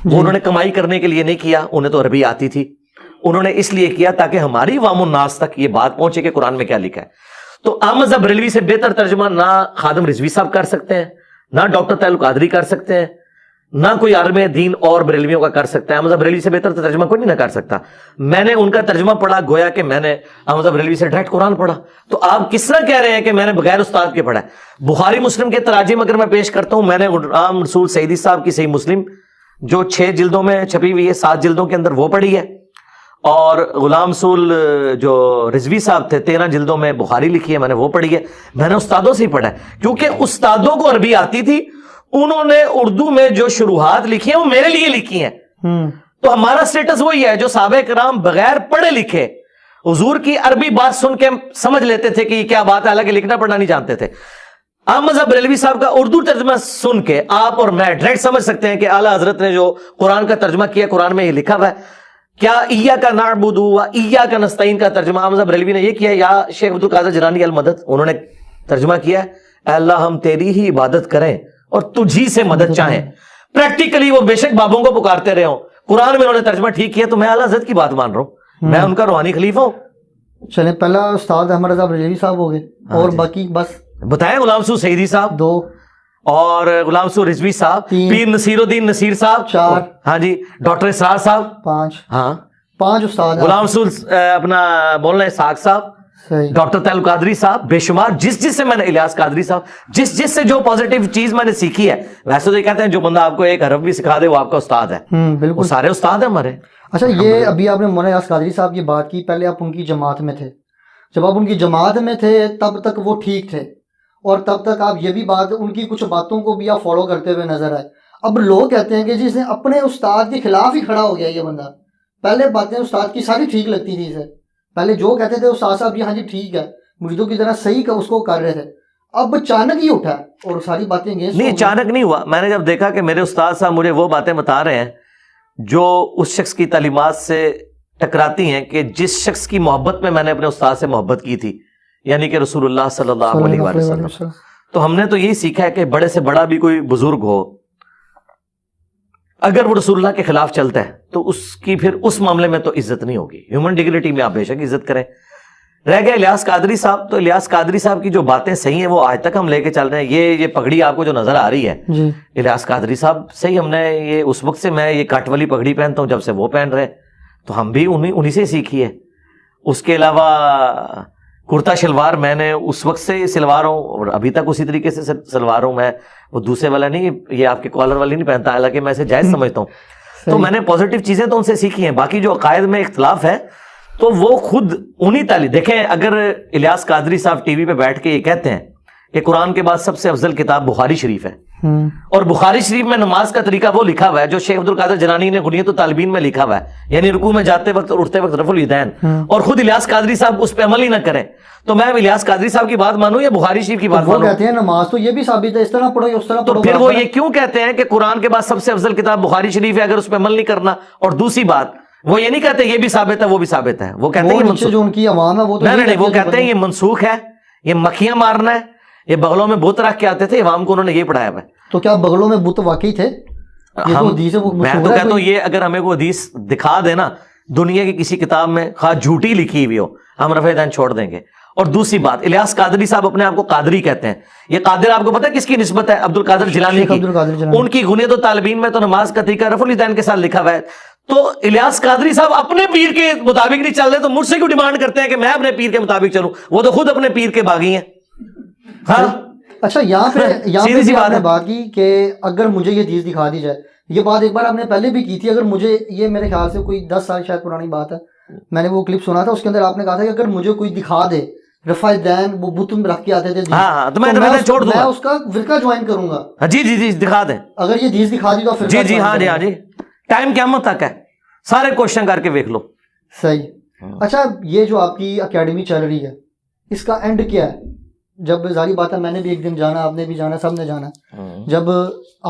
وہ انہوں نے کمائی کرنے کے لیے نہیں کیا, انہیں تو عربی آتی تھی, انہوں نے اس لیے کیا تاکہ ہماری عوام الناس تک یہ بات پہنچے کہ قرآن میں کیا لکھا ہے. تو احمد صاحب بریلوی سے بہتر ترجمہ نہ خادم رضوی صاحب کر سکتے ہیں, نہ ڈاکٹر طاہر القادری کر سکتے ہیں, نہ کوئی عالم دین اور بریلویوں کا کر سکتا ہے. احمد صاحب بریلوی سے بہتر ترجمہ کوئی نہیں نہ کر سکتا. میں نے ان کا ترجمہ پڑھا گویا کہ میں نے احمد صاحب بریلوی سے ڈائریکٹ قرآن پڑھا. تو آپ کس طرح کہہ رہے ہیں کہ میں نے بغیر استاد کے پڑھا ہے؟ بخاری مسلم کے تراجم اگر میں پیش کرتا ہوں, میں نے غلام رسول سعیدی صاحب کی صحیح مسلم جو 6 جلدوں میں چھپی ہوئی ہے, 7 جلدوں کے اندر, وہ پڑھی ہے. اور غلام رسول جو رضوی صاحب تھے 13 جلدوں میں بخاری لکھی ہے, میں نے وہ پڑھی ہے. میں نے استادوں سے ہی پڑھا ہے, کیونکہ استادوں کو عربی آتی تھی, انہوں نے اردو میں جو شروحات لکھی ہیں وہ میرے لیے لکھی ہیں. تو ہمارا سٹیٹس وہی ہے جو صحابہ کرام بغیر پڑھے لکھے حضور کی عربی بات سن کے سمجھ لیتے تھے کہ یہ کیا بات ہے, حالانکہ لکھنا پڑھنا نہیں جانتے تھے. احمد صاحب بریلوی صاحب کا اردو ترجمہ سن کے آپ اور میں ڈائریکٹ سمجھ سکتے ہیں کہ اعلیٰ حضرت نے جو قرآن کا ترجمہ کیا, قرآن میں یہ لکھا ہوا ہے. کیا ایاک نعبد و ایاک نستعین کا ترجمہ احمد صاحب بریلوی نے یہ کیا, یا شیخ عبد القادر جیلانی المدد انہوں نے ترجمہ کیا ہے, اے اللہ ہم تیری ہی عبادت کریں اور تجھی سے مدد چاہیں. پریکٹیکلی وہ بے شک بابوں کو پکارتے رہے ہوں, قرآن میں انہوں نے ترجمہ ٹھیک کیا, تو میں اعلیٰ حضرت کی بات مان رہا ہوں, میں ان کا روحانی خلیفہ ہوں. چلیں, پہلا استاد احمد رضا بریلوی صاحب ہو گئے, اور باقی بس بتائیں. غلام رسول سعیدی صاحب 2, اور غلام سور رضوی صاحب، تین، پیر نصیر الدین نصیر صاحب، چار، ہاں جی ڈاکٹر اسرار صاحب، پانچ، ہاں پانچ استاد ہیں۔ غلام سور اپنا مولانا اسحاق صاحب، صحیح، ڈاکٹر طیل قادری صاحب، بے شمار جس سے میں نے، الیاس قادری صاحب، جس سے جو پازیٹیو چیز میں نے سیکھی ہے، ویسے تو یہ کہتے ہیں جو بندہ آپ کو ایک حرف بھی سکھا دے وہ آپ کا استاد ہے، وہ بالکل۔ سارے استاد ہیں ہمارے۔ اچھا، یہ ابھی آپ نے مولانا الیاس قادری صاحب کی بات کی، پہلے آپ ان کی جماعت میں تھے، جب آپ ان کی جماعت میں تھے تب تک وہ ٹھیک تھے، اور تب تک آپ یہ بھی بات، ان کی کچھ باتوں کو بھی آپ فالو کرتے ہوئے نظر آئے۔ اب لوگ کہتے ہیں کہ جس نے اپنے استاد کے خلاف ہی کھڑا ہو گیا یہ بندہ، پہلے باتیں استاد کی ساری ٹھیک لگتی تھی اسے، پہلے جو کہتے تھے استاد صاحب یہ ہاں جی ٹھیک ہے، مریدوں کی طرح صحیح اس کو کر رہے تھے، اب اچانک ہی اٹھا اور ساری باتیں اگینسٹ نہیں، اچانک نہیں ہوا، میں نے جب دیکھا کہ میرے استاد صاحب مجھے وہ باتیں بتا رہے ہیں جو اس شخص کی تعلیمات سے ٹکراتی ہیں، کہ جس شخص کی محبت میں نے اپنے استاد سے محبت کی تھی، یعنی کہ رسول اللہ صلی اللہ علیہ وسلم، تو ہم نے تو یہی سیکھا ہے کہ بڑے سے بڑا بھی کوئی بزرگ ہو، اگر وہ رسول اللہ کے خلاف چلتا ہے تو اس کی پھر اس معاملے میں تو عزت نہیں ہوگی۔ ہیومن ڈگنیٹی میں آپ بے شک عزت کریں۔ رہ گئے الیاس قادری صاحب، تو الیاس قادری صاحب کی جو باتیں صحیح ہیں وہ آج تک ہم لے کے چل رہے ہیں۔ یہ پگڑی آپ کو جو نظر آ رہی ہے جی، الیاس قادری صاحب صحیح، ہم نے یہ اس وقت سے میں یہ کٹ والی پگڑی پہنتا ہوں جب سے وہ پہن رہے، تو ہم بھی انہی سے سیکھی ہے۔ اس کے علاوہ کرتا شلوار میں نے اس وقت سے سلوار ہوں اور ابھی تک اسی طریقے سے سلوار ہوں، میں وہ دوسرے والا نہیں، یہ آپ کے کالر والی نہیں پہنتا، حالانکہ میں اسے جائز سمجھتا ہوں۔ تو میں نے پازیٹیو چیزیں تو ان سے سیکھی ہیں، باقی جو عقائد میں اختلاف ہے تو وہ خود انہی تعلیم۔ دیکھیں، اگر الیاس قادری صاحب ٹی وی پہ بیٹھ کے یہ کہتے ہیں کہ قرآن کے بعد سب سے افضل کتاب بخاری شریف ہے، اور بخاری شریف میں نماز کا طریقہ وہ لکھا ہوا ہے جو شیخ عبد القادر جیلانی نے غنیۃ الطالبین میں لکھا ہوا ہے، یعنی رکوع میں جاتے وقت اور اٹھتے وقت رفع الیدین، اور خود الیاس قادری صاحب اس پہ عمل ہی نہ کریں، تو میں الیاس قادری صاحب کی بات مانوں یا بخاری شریف کی بات وہ مانوں؟ کہتے ہیں نماز تو یہ بھی ثابت ہے، اس طرح پڑھو اس طرح تو پڑھو، پھر وہ یہ کیوں کہتے ہیں کہ قرآن کے بعد سب سے افضل کتاب بخاری شریف ہے اگر اس پہ عمل نہیں کرنا؟ اور دوسری بات، وہ یہ نہیں کہتے یہ بھی ثابت ہے وہ بھی ثابت ہے، وہ کہتے ہیں یہ نیچے جو ان کی عوام ہے وہ تو نہیں، وہ کہتے ہیں یہ منسوخ ہے، یہ مکھیاں مارنا ہے، یہ بغلوں میں بت رکھ کے آتے تھے، عوام کو انہوں نے یہ پڑھایا ہوا ہے۔ تو کیا بغلوں میں بت واقعی تھے؟ یہ تو حدیث ہے، وہ میں تو کہتا ہوں یہ اگر ہمیں کوئی حدیث دکھا دینا دنیا کی کسی کتاب میں، خواہ جھوٹی لکھی ہوئی ہو، ہم رفع دین چھوڑ دیں گے۔ اور دوسری بات، الیاس قادری صاحب اپنے آپ کو قادری کہتے ہیں، یہ قادر آپ کو پتہ ہے کس کی نسبت ہے؟ عبد القادر جیلانی کی۔ ان کی غنیۃ الطالبین میں تو نماز کا طریقہ رفع الیدین کے ساتھ لکھا ہوا ہے۔ تو الیاس قادری صاحب اپنے پیر کے مطابق نہیں چل رہے تو مجھ سے کیوں ڈیمانڈ کرتے ہیں کہ میں اپنے پیر کے مطابق چلوں؟ وہ تو خود اپنے پیر کے باغی ہیں۔ ہاں اچھا، یہاں پہ آپ نے بات کی کہ اگر مجھے یہ چیز دکھا دی جائے، یہ بات ایک بار آپ نے پہلے بھی کی تھی، اگر مجھے یہ، میرے خیال سے کوئی 10 سال شاید پرانی بات ہے، میں نے وہ کلپ سنا تھا، اس کے اندر آپ نے کہا تھا کہ اگر مجھے کوئی دکھا دے رفع دین، وہ بت میں رکھ کے آتے تھے، تو میں چھوڑ دوں گا، میں اس کا فرقہ جوائن کروں گا۔ جی جی جی دکھا دیں، اگر یہ چیز دکھا دی تو فرقہ جی جی ہاں جی ہاں جی، ٹائم قیامت تک ہے، سارے کوشچن کر کے دیکھ لو۔ صحیح۔ اچھا، یہ جو آپ کی اکیڈمی چل رہی ہے، اس کا اینڈ کیا ہے؟ جب ظاہری بات ہے میں نے بھی ایک دن جانا، آپ نے بھی جانا، سب نے جانا، جب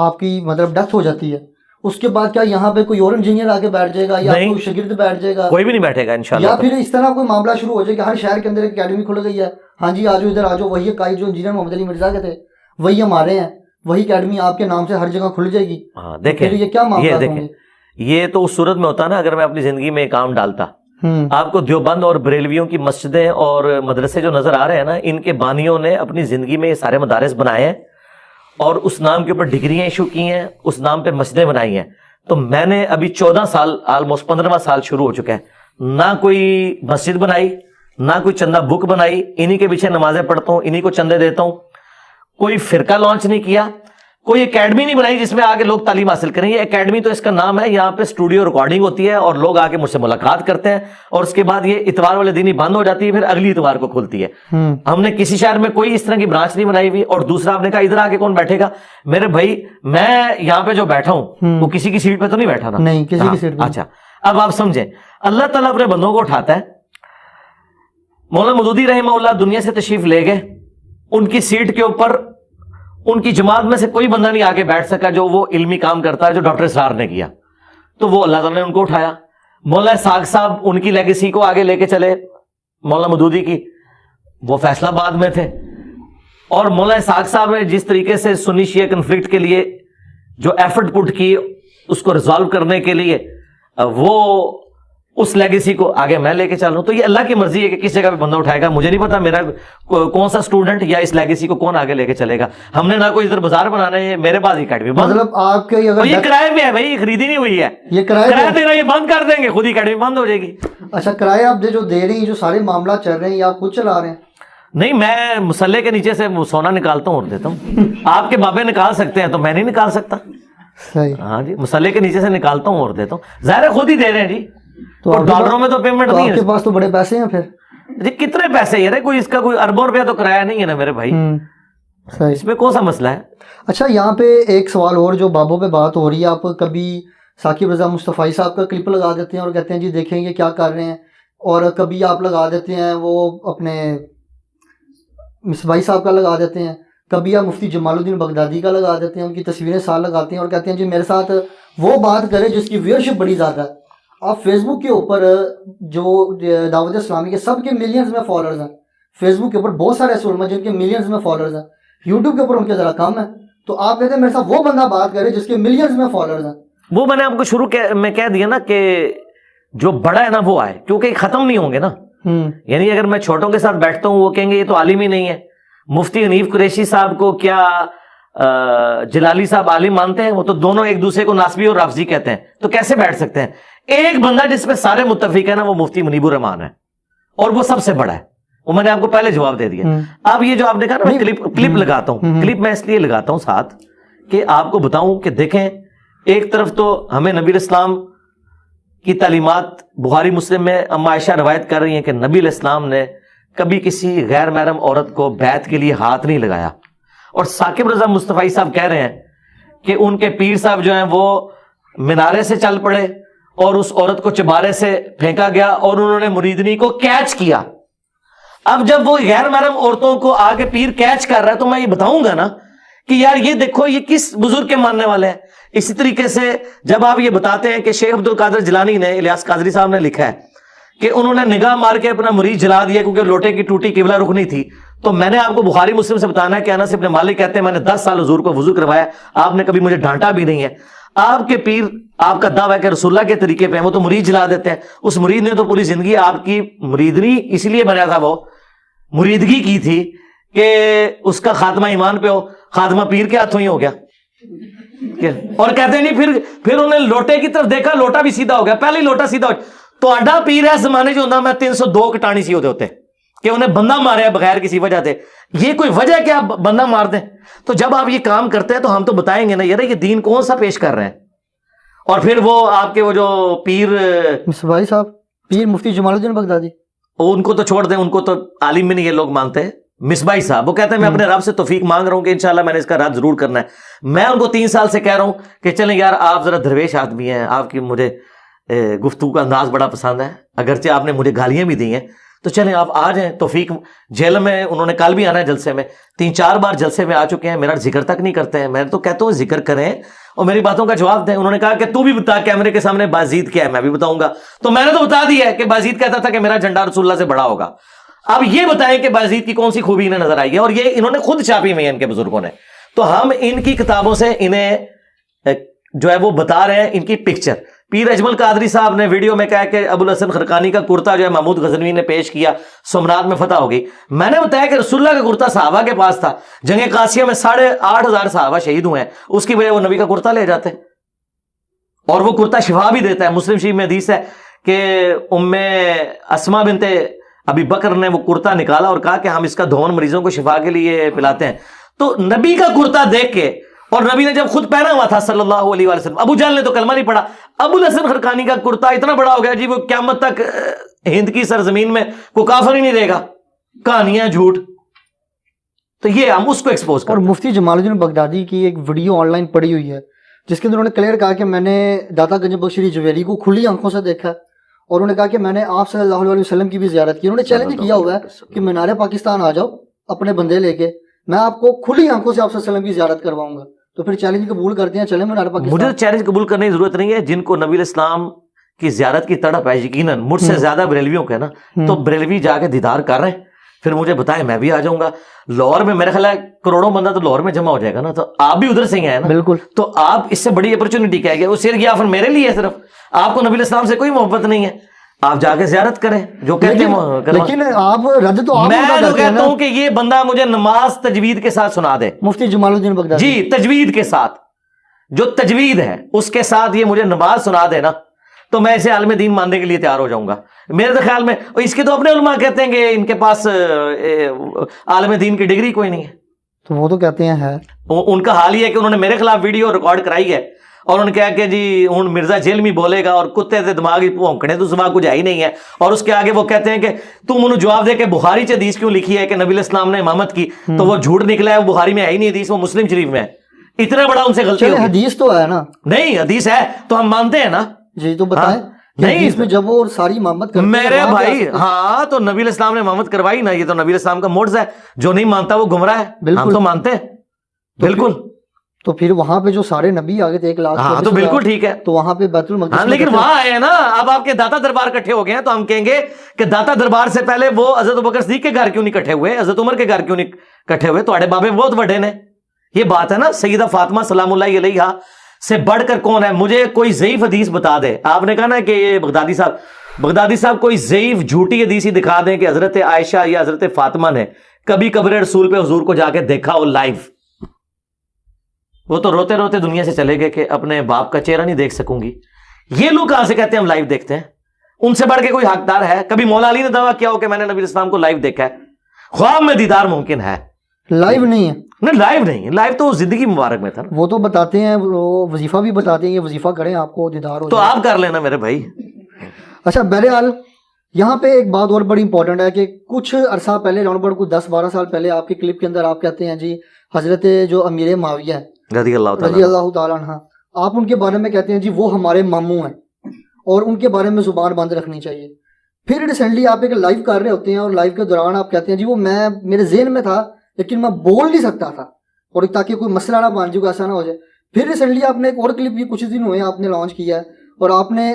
آپ کی مطلب ڈیتھ ہو جاتی ہے اس کے بعد کیا یہاں پہ کوئی اور انجینئر آ کے بیٹھ جائے گا یا کوئی شاگرد بیٹھ جائے گا؟ کوئی بھی نہیں بیٹھے گا انشاءاللہ، یا پھر اس طرح کوئی معاملہ شروع ہو جائے کہ ہر شہر کے اندر ایک اکیڈمی کھل گئی ہے، ہاں جی آجو ادھر آجو، وہی قائد جو انجینئر محمد علی مرزا کے تھے وہی ہمارے ہیں، وہی اکیڈمی آپ کے نام سے ہر جگہ کھل جائے گی؟ دیکھیں یہ کیا معاملہ ہوں گے؟ یہ تو اس صورت میں ہوتا نا اگر میں اپنی زندگی میں کام ڈالتا۔ آپ کو دیوبند اور بریلویوں کی مسجدیں اور مدرسے جو نظر آ رہے ہیں نا، ان کے بانیوں نے اپنی زندگی میں یہ سارے مدارس بنائے ہیں اور اس نام کے اوپر ڈگریاں ایشو کی ہیں، اس نام پہ مسجدیں بنائی ہیں۔ تو میں نے ابھی 14 سال، آلموسٹ 15واں سال شروع ہو چکا ہے، نہ کوئی مسجد بنائی، نہ کوئی چندہ بک بنائی، انہی کے پیچھے نمازیں پڑھتا ہوں، انہی کو چندے دیتا ہوں، کوئی فرقہ لانچ نہیں کیا، کوئی اکیڈمی نہیں بنائی جس میں آگے لوگ تعلیم حاصل کریں۔ یہ اکیڈمی تو اس کا نام ہے، یہاں پہ اسٹوڈیو ریکارڈنگ ہوتی ہے اور لوگ آ کے مجھ سے ملاقات کرتے ہیں، اور اس کے بعد یہ اتوار والے دن ہی بند ہو جاتی ہے، پھر اگلی اتوار کو کھلتی ہے۔ ہم نے کسی شہر میں کوئی اس طرح کی برانچ نہیں بنائی ہوئی۔ اور دوسرا آپ نے کہا ادھر آ کے کون بیٹھے گا؟ میرے بھائی میں یہاں پہ جو بیٹھا ہوں وہ کسی کی سیٹ پہ تو نہیں بیٹھا نا؟ نہیں، کسی کی سیٹ پہ۔ اچھا، اب آپ سمجھیں، اللہ تعالیٰ اپنے بندوں کو اٹھاتا ہے۔ مولانا مودودی رحمہ اللہ دنیا سے تشریف لے گئے، ان کی سیٹ کے اوپر ان کی جماعت میں سے کوئی بندہ نہیں آگے بیٹھ سکا جو وہ علمی کام کرتا ہے جو ڈاکٹر اسرار نے کیا، تو وہ اللہ تعالیٰ نے ان کو اٹھایا۔ مولانا اسحاق صاحب ان کی لیگیسی کو آگے لے کے چلے، مولانا مودودی کی، وہ فیصلہ آباد میں تھے، اور مولانا اسحاق صاحب نے جس طریقے سے سنی شیعہ کنفلکٹ کے لیے جو ایفرٹ پٹ کی اس کو ریزالو کرنے کے لیے، وہ اس لیگیسی کو آگے میں لے کے چل رہا ہوں. تو یہ اللہ کی مرضی ہے کہ کس جگہ پہ بندہ اٹھائے گا. مجھے نہیں پتا میرا کون سا اسٹوڈنٹ یا اس لیگیسی کو کون آگے لے کے چلے گا. ہم نے نہ کوئی ادھر بازار بنانا ہے, میرے پاس اکیڈمی مطلب آپ کے اگر یہ کرائے پہ ہے بھائی, یہ خریدی نہیں ہوئی ہے, یہ کرایہ دینا یہ بند کر دیں گے, خود ہی اکیڈمی بند ہو جائے گی. اچھا کرایہ آپ جو دے رہی ہیں, جو سارے معاملات چل رہے ہیں, یہ آپ خود چلا رہے ہیں؟ نہیں, میں مسلح کے نیچے سے سونا نکالتا ہوں اور دیتا ہوں. آپ کے بابے نکال سکتے ہیں تو میں نہیں نکال سکتا. صحیح. ہاں جی, مسلح کے نیچے سے نکالتا ہوں اور دیتا ہوں. ظاہر ہے خود ہی دے رہے ہیں جی, تو ڈالروں میں تو پیمنٹ نہیں آپ کے پاس تو بڑے پیسے ہیں پھر. جی کتنے پیسے یار, کوئی اس کا کوئی اربوں روپیہ تو کرایہ نہیں ہے نا میرے بھائی. صحیح. اس میں کون سا مسئلہ ہے. اچھا یہاں پہ ایک سوال اور, جو بابوں پہ بات ہو رہی ہے, آپ کبھی ثاقب رضا مصطفی صاحب کا کلپ لگا دیتے ہیں اور کہتے ہیں جی دیکھیں یہ کیا کر رہے ہیں, اور کبھی آپ لگا دیتے ہیں وہ اپنے مصباحی صاحب کا لگا دیتے ہیں, کبھی آپ مفتی جمال الدین بغدادی کا لگا دیتے ہیں, ان کی تصویریں ساتھ لگاتے ہیں اور کہتے ہیں جی میرے ساتھ وہ بات کرے جس کی ویورشپ بڑی زیادہ ہے. آپ فیس بک کے اوپر جو دعوت اسلامی کے سب کے ملینز میں فالوورز ہیں, فیس بک کے اوپر بہت سارے ایسے علماء جن کے ملینز میں فالوورز ہیں, یوٹیوب کے اوپر ان کے ذرا کم ہے, تو آپ کہتے ہیں میرے ساتھ وہ بندہ بات کرے جس کے ملینز میں فالوورز ہیں. وہ میں نے آپ کو شروع میں کہہ دیا نا کہ جو بڑا ہے نا وہ آئے, کیونکہ ختم نہیں ہوں گے نا. یعنی اگر میں چھوٹوں کے ساتھ بیٹھتا ہوں وہ کہیں گے یہ تو عالم ہی نہیں ہے. مفتی حنیف قریشی صاحب کو کیا جلالی صاحب عالم مانتے ہیں؟ وہ تو دونوں ایک دوسرے کو ناسبی اور رافضی کہتے ہیں, تو کیسے بیٹھ سکتے ہیں؟ ایک بندہ جس پہ سارے متفق ہیں نا وہ مفتی منیب الرحمان ہے, اور وہ سب سے بڑا ہے. وہ میں نے آپ کو پہلے جواب دے دیا. اب یہ جو آپ نے کہا نا میں کلپ لگاتا ہوں, کلپ میں اس لیے لگاتا ہوں ساتھ کہ آپ کو بتاؤں کہ دیکھیں, ایک طرف تو ہمیں نبی علیہ السلام کی تعلیمات بخاری مسلم میں اما عائشہ روایت کر رہی ہیں کہ نبی علیہ السلام نے کبھی کسی غیر محرم عورت کو بیعت کے لیے ہاتھ نہیں لگایا. اور ثاقب رضا مصطفی صاحب کہہ رہے ہیں کہ ان کے پیر صاحب جو ہیں وہ مینارے سے چل پڑے اور اس عورت کو چبارے سے پھینکا گیا اور انہوں نے مریدنی کو کیچ کیا. اب جب وہ غیر محرم عورتوں کو آگے پیر کیچ کر رہا ہے تو میں یہ بتاؤں گا نا کہ یار یہ دیکھو یہ کس بزرگ کے ماننے والے ہیں. اسی طریقے سے جب آپ یہ بتاتے ہیں کہ شیخ عبد القادر جیلانی نے, الیاس قادری صاحب نے لکھا ہے کہ انہوں نے نگاہ مار کے اپنا مرید جلا دیا کیونکہ لوٹے کی ٹوٹی قبلہ رخ نہیں تھی, تو میں نے آپ کو بخاری مسلم سے بتانا ہے کہ انس ابن مالک کہتے ہیں میں نے 10 سال حضور کو وضو کروایا, آپ نے کبھی مجھے ڈانٹا بھی نہیں ہے. آپ کے پیر آپ کا دعویٰ ہے کہ رسول اللہ کے طریقے پہ ہیں, وہ تو مرید جلا دیتے ہیں. اس مرید نے تو پوری زندگی آپ کی مریدنی اس لیے بنایا تھا, وہ مریدگی کی تھی کہ اس کا خاتمہ ایمان پہ ہو, خاتمہ پیر کے ہاتھوں ہی ہو گیا. اور کہتے ہیں نہیں پھر انہیں لوٹے کی طرف دیکھا, لوٹا بھی سیدھا ہو گیا, پہلے ہی لوٹا سیدھا ہو. تو اڈا پیر ہے زمانے جو ہوتا میں 302 کٹانی سی ہوتے کہ انہیں بندہ مارے بغیر کسی وجہ سے. یہ کوئی وجہ ہے کہ آپ بندہ مار دیں؟ تو جب آپ یہ کام کرتے ہیں تو ہم تو بتائیں گے نا یار یہ دین کون سا پیش کر رہے ہیں. اور پھر وہ آپ کے وہ جو پیر مصباحی صاحب, پیر مفتی جمال الدین بغدادی, ان کو تو چھوڑ دیں, ان کو تو عالم بھی نہیں یہ لوگ مانتے ہیں. مصباحی صاحب وہ کہتے ہیں میں اپنے رب سے توفیق مانگ رہا ہوں کہ انشاءاللہ میں نے اس کا رد ضرور کرنا ہے. میں ان کو 3 سال سے کہہ رہا ہوں کہ چلیں یار آپ ذرا درویش آدمی ہیں, آپ کی مجھے گفتگو کا انداز بڑا پسند ہے, اگرچہ آپ نے مجھے گالیاں بھی دی ہیں, تو چلیں آپ آ جائیں. توفیق جیل میں انہوں نے کل بھی آنا ہے جلسے میں, 3-4 بار جلسے میں آ چکے ہیں, میرا ذکر تک نہیں کرتے ہیں. میں تو کہتا ہوں ذکر کریں اور میری باتوں کا جواب دیں. انہوں نے کہا کہ تو بھی بتا کیمرے کے سامنے بازید کیا ہے, میں بھی بتاؤں گا. تو میں نے تو بتا دیا ہے کہ بازید کہتا تھا کہ میرا جھنڈا رسول اللہ سے بڑا ہوگا. اب یہ بتائیں کہ بازید کی کون سی خوبی انہیں نظر آئی ہے, اور یہ انہوں نے خود چھاپی ہوئی ہے ان کے بزرگوں نے. تو ہم ان کی کتابوں سے انہیں جو ہے وہ بتا رہے ہیں ان کی پکچر. پیر اجمل قادری صاحب نے ویڈیو میں کہا کہ ابو الحسن خرقانی کا کرتا جو ہے محمود غزنوی نے پیش کیا, سومنات میں فتح ہو گئی. میں نے بتایا کہ رسول اللہ کا کرتا صحابہ کے پاس تھا, جنگ قاسیہ میں 8,500 صحابہ شہید ہوئے ہیں, اس کی وجہ وہ نبی کا کرتا لے جاتے ہیں اور وہ کرتا شفا بھی دیتا ہے. مسلم شریف میں حدیث ہے کہ ام اسما بنت ابی بکر نے وہ کرتا نکالا اور کہا کہ ہم اس کا دھون مریضوں کو شفا کے لیے پلاتے ہیں. تو نبی کا کرتا دیکھ کے, اور نبی نے جب خود پہنا ہوا تھا صلی اللہ علیہ وسلم, ابو جہل نے تو کلمہ نہیں پڑھا, ابو الحسن خرقانی کا کرتا اتنا بڑا ہو گیا جی وہ قیامت تک ہند کی سرزمین میں کوئی کافر ہی نہیں دے گا. کہانیاں جھوٹ. تو یہ ہم اس کو ایکسپوز کریں. اور مفتی جمال الدین بغدادی کی ایک ویڈیو آن لائن پڑی ہوئی ہے جس کے اندر انہوں نے کلیئر کہا کہ میں نے داتا گنج بخش شری جویری کو کھلی آنکھوں سے دیکھا, اور انہوں نے کہا کہ میں نے آپ صلی اللہ علیہ وسلم کی بھی زیارت کی. انہوں نے چیلنج کیا ہوا ہے کہ مینار پاکستان آ جاؤ اپنے بندے لے کے, میں آپ کو کھلی آنکھوں سے آپ صلی اللہ علیہ وسلم کی زیارت کرواؤں گا. تو پھر چیلنج قبول کرتے ہیں, چلیں مینار پاکستان. مجھے چیلنج قبول کرنے کی ضرورت نہیں ہے. جن کو نبی الاسلام کی زیارت کی تڑپ ہے, یقیناً مجھ سے زیادہ بریلویوں کے نا, تو بریلوی جا کے دیدار کر رہے ہیں, پھر مجھے بتائیں میں بھی آ جاؤں گا. لاہور میں میرا خیال ہے کروڑوں بندہ تو لاہور میں جمع ہو جائے گا نا, تو آپ بھی ادھر سے ہی آئے نا. بالکل. تو آپ اس سے بڑی اپرچونٹی کیا ہے, وہ صرف یہ آفر میرے لیے ہے, صرف آپ کو نبی الاسلام سے کوئی محبت نہیں ہے. آپ جا کے زیارت کریں جو کہتے ہیں. لیکن آپ رد تو آپ میں ہوتا تو کرتے ہیں کہتا نا. ہوں کہ یہ بندہ مجھے نماز تجوید کے ساتھ سنا دے. مفتی جمال الدین بغدادی جی تجوید کے ساتھ, جو تجوید ہے اس کے ساتھ یہ مجھے نماز سنا دے نا, تو میں اسے عالم دین ماننے کے لیے تیار ہو جاؤں گا. میرے تو خیال میں اس کے تو اپنے علماء کہتے ہیں کہ ان کے پاس عالم دین کی ڈگری کوئی نہیں ہے. تو وہ تو کہتے ہیں ہے. ان کا حال یہ ہے کہ انہوں نے میرے خلاف ویڈیو ریکارڈ کرائی ہے اور انہوں نے کہا کہ جی ہوں مرزا جیلمی بولے گا اور کتے سے دماغی بھونکنے تو سوا کچھ ہے ہی نہیں ہے, اور اس کے آگے وہ کہتے ہیں کہ تم انہوں جواب دے کہ بخاری سے حدیث کیوں لکھی ہے کہ نبی علیہ السلام نے امامت کی, تو وہ جھوٹ نکلا ہے, وہ بخاری میں ہے ہی نہیں حدیث, وہ مسلم شریف میں ہے. اتنا بڑا ان سے غلطی چلے ہوگی. حدیث تو ہے نا. نہیں حدیث ہے تو ہم مانتے ہیں نا. جی تو بتائیں نہیں اس میں جب وہ ساری امامت کرتے ہیں میرے وہاں پہ بھائی, ہاں تو نبی علیہ السلام نے امامت کروائی نا, یہ تو نبی علیہ السلام کا موڈز ہے, جو نہیں مانتا وہ گمراہ ہے. بالکل. ہم تو مانتے ہیں بالکل. تو پھر وہاں پہ جو سارے نبی آگے تھے 1,00,000 ہاں تو بالکل ٹھیک ہے. تو وہاں پہ بیت المقدس ہاں لیکن وہاں آئے ہیں نا, اب آپ کے داتا دربار اکٹھے ہو گئے ہیں تو ہم کہیں گے کہ داتا دربار سے پہلے وہ حضرت ابوبکر صدیق کے گھر کیوں نہیں اکٹھے ہوئے, حضرت عمر کے گھر کیوں نہیں اکٹھے ہوئے, تو بابے بہت بڑے نے. یہ بات ہے نا, سیدہ فاطمہ سلام اللہ علیہا سے بڑھ کر کون ہے. مجھے کوئی ضعیف حدیث بتا دے. آپ نے کہا نا کہ یہ بغدادی صاحب کوئی ضعیف جھوٹی حدیث ہی دکھا دیں کہ حضرت عائشہ یا حضرت فاطمہ نے کبھی قبر رسول پہ حضور کو جا کے دیکھا ہو لائیو. وہ تو روتے روتے دنیا سے چلے گئے کہ اپنے باپ کا چہرہ نہیں دیکھ سکوں گی. یہ لوگ کہاں سے کہتے ہیں ہم لائیو دیکھتے ہیں؟ ان سے بڑھ کے کوئی حقدار ہے؟ کبھی مولا علی نے دعویٰ کیا ہو کہ میں نے نبی اسلام کو لائیو دیکھا ہے؟ خواب میں دیدار ممکن ہے, لائیو نہیں ہے. نہیں لائیو نہیں, لائیو تو زندگی مبارک میں تھا نا. وہ تو بتاتے ہیں, وہ وظیفہ بھی بتاتے ہیں, یہ وظیفہ کریں آپ کو دیدار ہو تو جائے. آپ کر لینا میرے بھائی. اچھا بہرحال یہاں پہ ایک بات اور بڑی امپورٹنٹ ہے کہ کچھ عرصہ پہلے راؤنڈ اباؤٹ 10-12 سال پہلے آپ کی کلپ کے اندر آپ کہتے ہیں جی حضرت جو امیر معاویہ ہے رضی رضی اللہ تعالیٰ عنہ, آپ ان کے بارے میں کہتے ہیں جی وہ ہمارے ماموں ہیں اور ان کے بارے میں زبان بند رکھنی چاہیے. پھر ریسنٹلی آپ ایک لائیو کر رہے ہوتے ہیں اور لائیو کے دوران آپ کہتے ہیں جی وہ میں میرے ذہن میں تھا لیکن میں بول نہیں سکتا تھا, اور تاکہ کوئی مسئلہ نہ بن جائے, ایسا نہ ہو جائے. پھر ریسنٹلی آپ نے ایک اور کلپ بھی کچھ دن ہوئے آپ نے لانچ کیا ہے اور آپ نے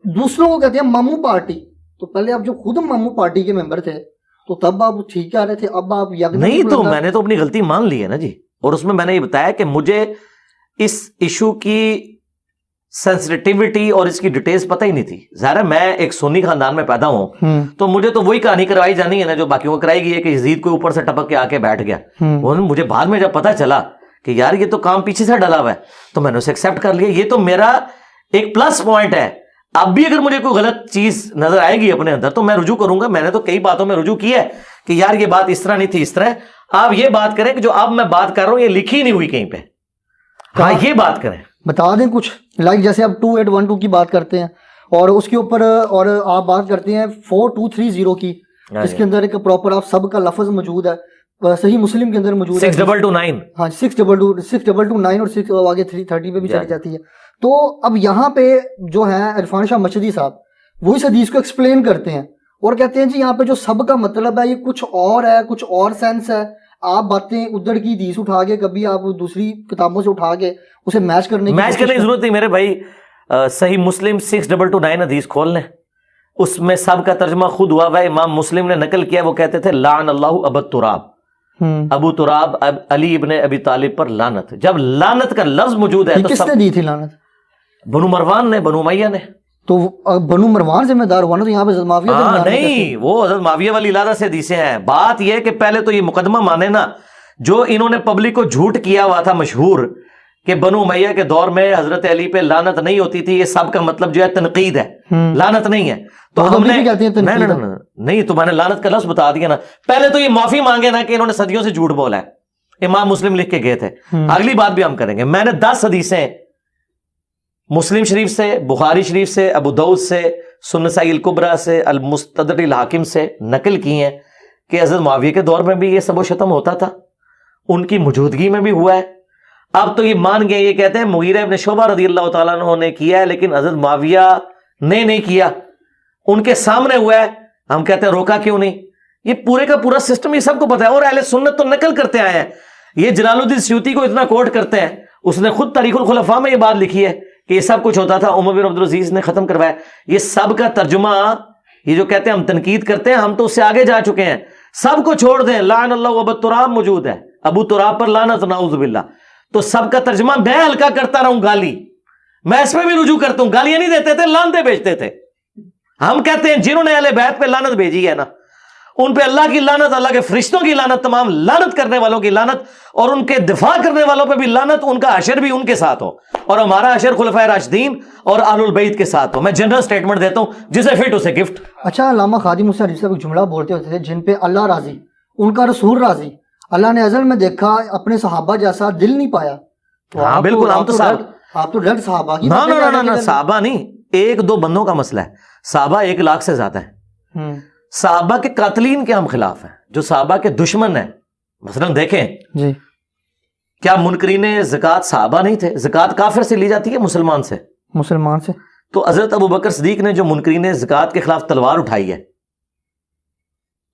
دوسروں کو کہتے ہیں ماموں پارٹی. تو پہلے آپ جو خود ماموں پارٹی کے ممبر تھے تو تب آپ ٹھیک کہہ رہے تھے, اب آپ نہیں, تو میں نے تو اپنی غلطی مان لی ہے نا جی. اور اس میں میں نے یہ بتایا کہ مجھے اس ایشو کی سینسٹیوٹی اور اس کی ڈیٹیلز پتہ ہی نہیں تھی. ظاہر ہے میں ایک سنی خاندان میں پیدا ہوں تو مجھے تو وہی کہانی کروائی جانی ہے نا جو باقیوں کو کرائی گئی ہے کہ یزید کو اوپر سے ٹپک کے آ کے بیٹھ گیا. مجھے بعد میں جب پتا چلا کہ یار یہ تو کام پیچھے سے ڈلا ہوا ہے تو میں نے اسے ایکسیپٹ کر لیا. یہ تو میرا ایک پلس پوائنٹ ہے. اب بھی اگر مجھے کوئی غلط چیز نظر آئے گی اپنے اندر تو میں رجوع کروں گا. میں نے تو کئی باتوں میں رجوع کیا ہے کہ یار یہ بات اس طرح نہیں تھی, اس طرح. آپ یہ بات کریں کہ جو اب میں بات کر رہا ہوں یہ لکھی نہیں ہوئی کہیں پہ. ہاں یہ بات کریں, بتا دیں کچھ لائک جیسے آپ 2812 کی بات کرتے ہیں اور اس کے اوپر اور آپ بات کرتے ہیں 4230 کی, جس کے اندر ایک پراپر آپ سب کا لفظ موجود ہے, صحیح مسلم کے اندر موجود ہے 6229. ہاں 6229 اور 6 آگے 330 پہ بھی چلی جاتی ہے. تو اب یہاں پہ جو ہے عرفان شاہ مشہدی صاحب وہ اس حدیث کو ایکسپلین کرتے ہیں اور کہتے ہیں جی یہاں پہ جو سب کا مطلب ہے یہ کچھ اور ہے, کچھ اور سینس ہے. آپ باتیں ادھر کی حدیث اٹھا کے کبھی آپ دوسری کتابوں سے اٹھا کے اسے میچ کرنے کی ضرورت نہیں میرے بھائی. صحیح مسلم 6229 حدیث کھول لیں, اس میں سب کا ترجمہ خود ہوا ہے, امام مسلم نے نقل کیا. وہ کہتے تھے لعن اللہ ابو تراب, ابو تراب علی ابن ابی طالب پر لعنت. جب لعنت کا لفظ موجود ہے تو کس نے دی تھی لعنت؟ بنو مروان نے, بنو امیہ نے. تو بنو مروان ذمہ دار ہوا نا, تو یہاں پہ معاویہ نہیں, وہ حضرت معاویہ والی لادہ سے حدیثیں ہیں. بات یہ کہ پہلے تو یہ مقدمہ مانے نا جو انہوں نے پبلک کو جھوٹ کیا ہوا تھا مشہور کہ بنو امیہ کے دور میں حضرت علی پہ لعنت نہیں ہوتی تھی. یہ سب کا مطلب جو ہے تنقید ہے, لعنت نہیں ہے. تو ہم نے نہیں, تو میں نے لعنت کا لفظ بتا دیا نا. پہلے تو یہ معافی مانگے نا کہ انہوں نے صدیوں سے جھوٹ بولا ہے. امام مسلم لکھ کے گئے تھے. اگلی بات بھی ہم کریں گے. میں نے 10 حدیثیں مسلم شریف سے, بخاری شریف سے, ابو داؤد سے, سنن نسائی الکبریٰ سے, المستدرک الحاکم سے نقل کی ہیں کہ حضرت معاویہ کے دور میں بھی یہ سب و شتم ہوتا تھا, ان کی موجودگی میں بھی ہوا ہے. اب تو یہ مان گئے, یہ کہتے ہیں مغیرہ ابن شعبہ رضی اللہ تعالیٰ عنہ نے کیا ہے لیکن حضرت معاویہ نے نہیں کیا, ان کے سامنے ہوا ہے. ہم کہتے ہیں روکا کیوں نہیں؟ یہ پورے کا پورا سسٹم یہ سب کو پتا ہے, اور اہل سنت تو نقل کرتے آئے ہیں. یہ جلال الدین سیوطی کو اتنا کوٹ کرتے ہیں, اس نے خود تاریخ الخلفاء میں یہ بات لکھی ہے کہ یہ سب کچھ ہوتا تھا, عمر بن عبد العزیز نے ختم کروایا. یہ سب کا ترجمہ, یہ جو کہتے ہیں ہم تنقید کرتے ہیں, ہم تو اس سے آگے جا چکے ہیں. سب کو چھوڑ دیں, لعن اللہ ابو تراب موجود ہے, ابو تراب پر لعنت نعوذ باللہ. تو سب کا ترجمہ میں ہلکا کرتا رہوں, گالی میں اس میں بھی رجوع کرتا ہوں. گالیاں نہیں دیتے تھے, لانتے بیچتے تھے. ہم کہتے ہیں جنہوں نے اہل بیت پہ لعنت بھیجی ہے نا ان پہ اللہ کی لعنت, اللہ کے فرشتوں کی لعنت, تمام لعنت کرنے والوں کی لعنت, اور ان کے دفاع کرنے والوں پہ بھی لعنت, ان کا حشر بھی ان کے ساتھ ہو اور ہمارا حشر خلفائے راشدین اور اہل البیت کے ساتھ ہو. میں جنرل سٹیٹمنٹ دیتا ہوں, جسے فٹ اسے گفٹ. اچھا علامہ خادم حسین رضوی صاحب ایک جملہ بولتے ہوتے تھے, جن پہ اللہ راضی ان کا رسول راضی, اللہ نے ازل میں دیکھا اپنے صحابہ جیسا دل نہیں پایا. تو ہاں آپ بالکل, ہم تو آپ تو ڈائریکٹ صحابہ کی نا صحابہ نہیں, ایک دو بندوں کا مسئلہ ہے, صحابہ 1 لاکھ سے زیادہ ہیں. صحابہ کے قاتلین کے ہم خلاف ہیں, جو صحابہ کے دشمن ہیں. مثلا دیکھیں جی, کیا منکرین زکوٰۃ صحابہ نہیں تھے؟ زکوٰۃ کافر سے لی جاتی ہے مسلمان سے؟ مسلمان سے. تو حضرت ابوبکر صدیق نے جو منکرین زکوٰۃ کے خلاف تلوار اٹھائی ہے,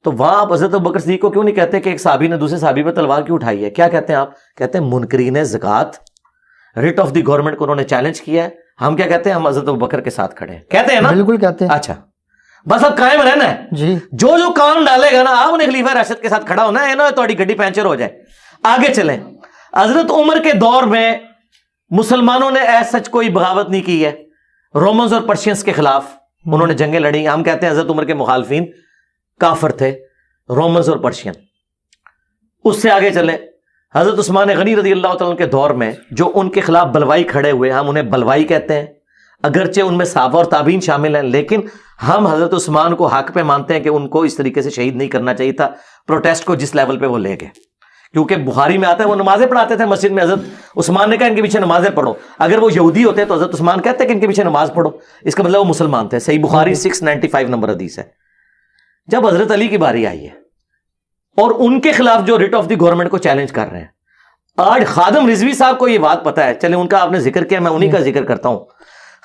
تو وہاں آپ حضرت ابوبکر صدیق کو کیوں نہیں کہتے کہ ایک صحابی نے دوسرے صحابی پہ تلوار کیوں اٹھائی ہے؟ کیا کہتے ہیں آپ؟ کہتے ہیں منکرین زکوٰۃ ریٹ آف دی گورنمنٹ کو انہوں نے چیلنج کیا ہے. ہم کیا کہتے ہیں؟ ہم حضرت ابوبکر کے ساتھ کھڑے ہیں. کہتے ہیں نا؟ بالکل کہتے ہیں. اچھا بس اب قائم رہنا ہے جی, جو کام ڈالے گا نا آپ نے خلیفہ راشد کے ساتھ کھڑا ہونا ہے نا, تھوڑی گڈی پینچر ہو جائے. آگے چلیں. حضرت عمر کے دور میں مسلمانوں نے ایسا سچ کوئی بغاوت نہیں کی ہے رومنز اور پرشینز کے خلاف, انہوں نے جنگیں لڑی. ہم کہتے ہیں حضرت عمر کے مخالفین کافر تھے, رومنز اور پرشین. اس سے آگے چلیں. حضرت عثمان غنی رضی اللہ تعالیٰ کے دور میں جو ان کے خلاف بلوائی کھڑے ہوئے, ہم انہیں بلوائی کہتے ہیں, اگرچہ ان میں صحابہ اور تابعین شامل ہیں, لیکن ہم حضرت عثمان کو حق پہ مانتے ہیں کہ ان کو اس طریقے سے شہید نہیں کرنا چاہیے تھا, پروٹیسٹ کو جس لیول پہ وہ لے گئے. کیونکہ بخاری میں آتا ہے وہ نمازیں پڑھاتے تھے مسجد میں, حضرت عثمان نے کہا ان کے پیچھے نمازیں پڑھو. اگر وہ یہودی ہوتے تو حضرت عثمان کہتے کہ ان کے پیچھے نماز پڑھو, اس کا مطلب وہ مسلمان تھے. صحیح بخاری 695 نمبر حدیث ہے. جب حضرت علی کی باری آئی ہے اور ان کے خلاف جو ریٹ آف دی گورنمنٹ کو چیلنج کر رہے ہیں, آج خادم رضوی صاحب کو یہ بات پتا ہے, چلیں ان کا آپ نے ذکر کیا, میں انہی کا ذکر کرتا ہوں.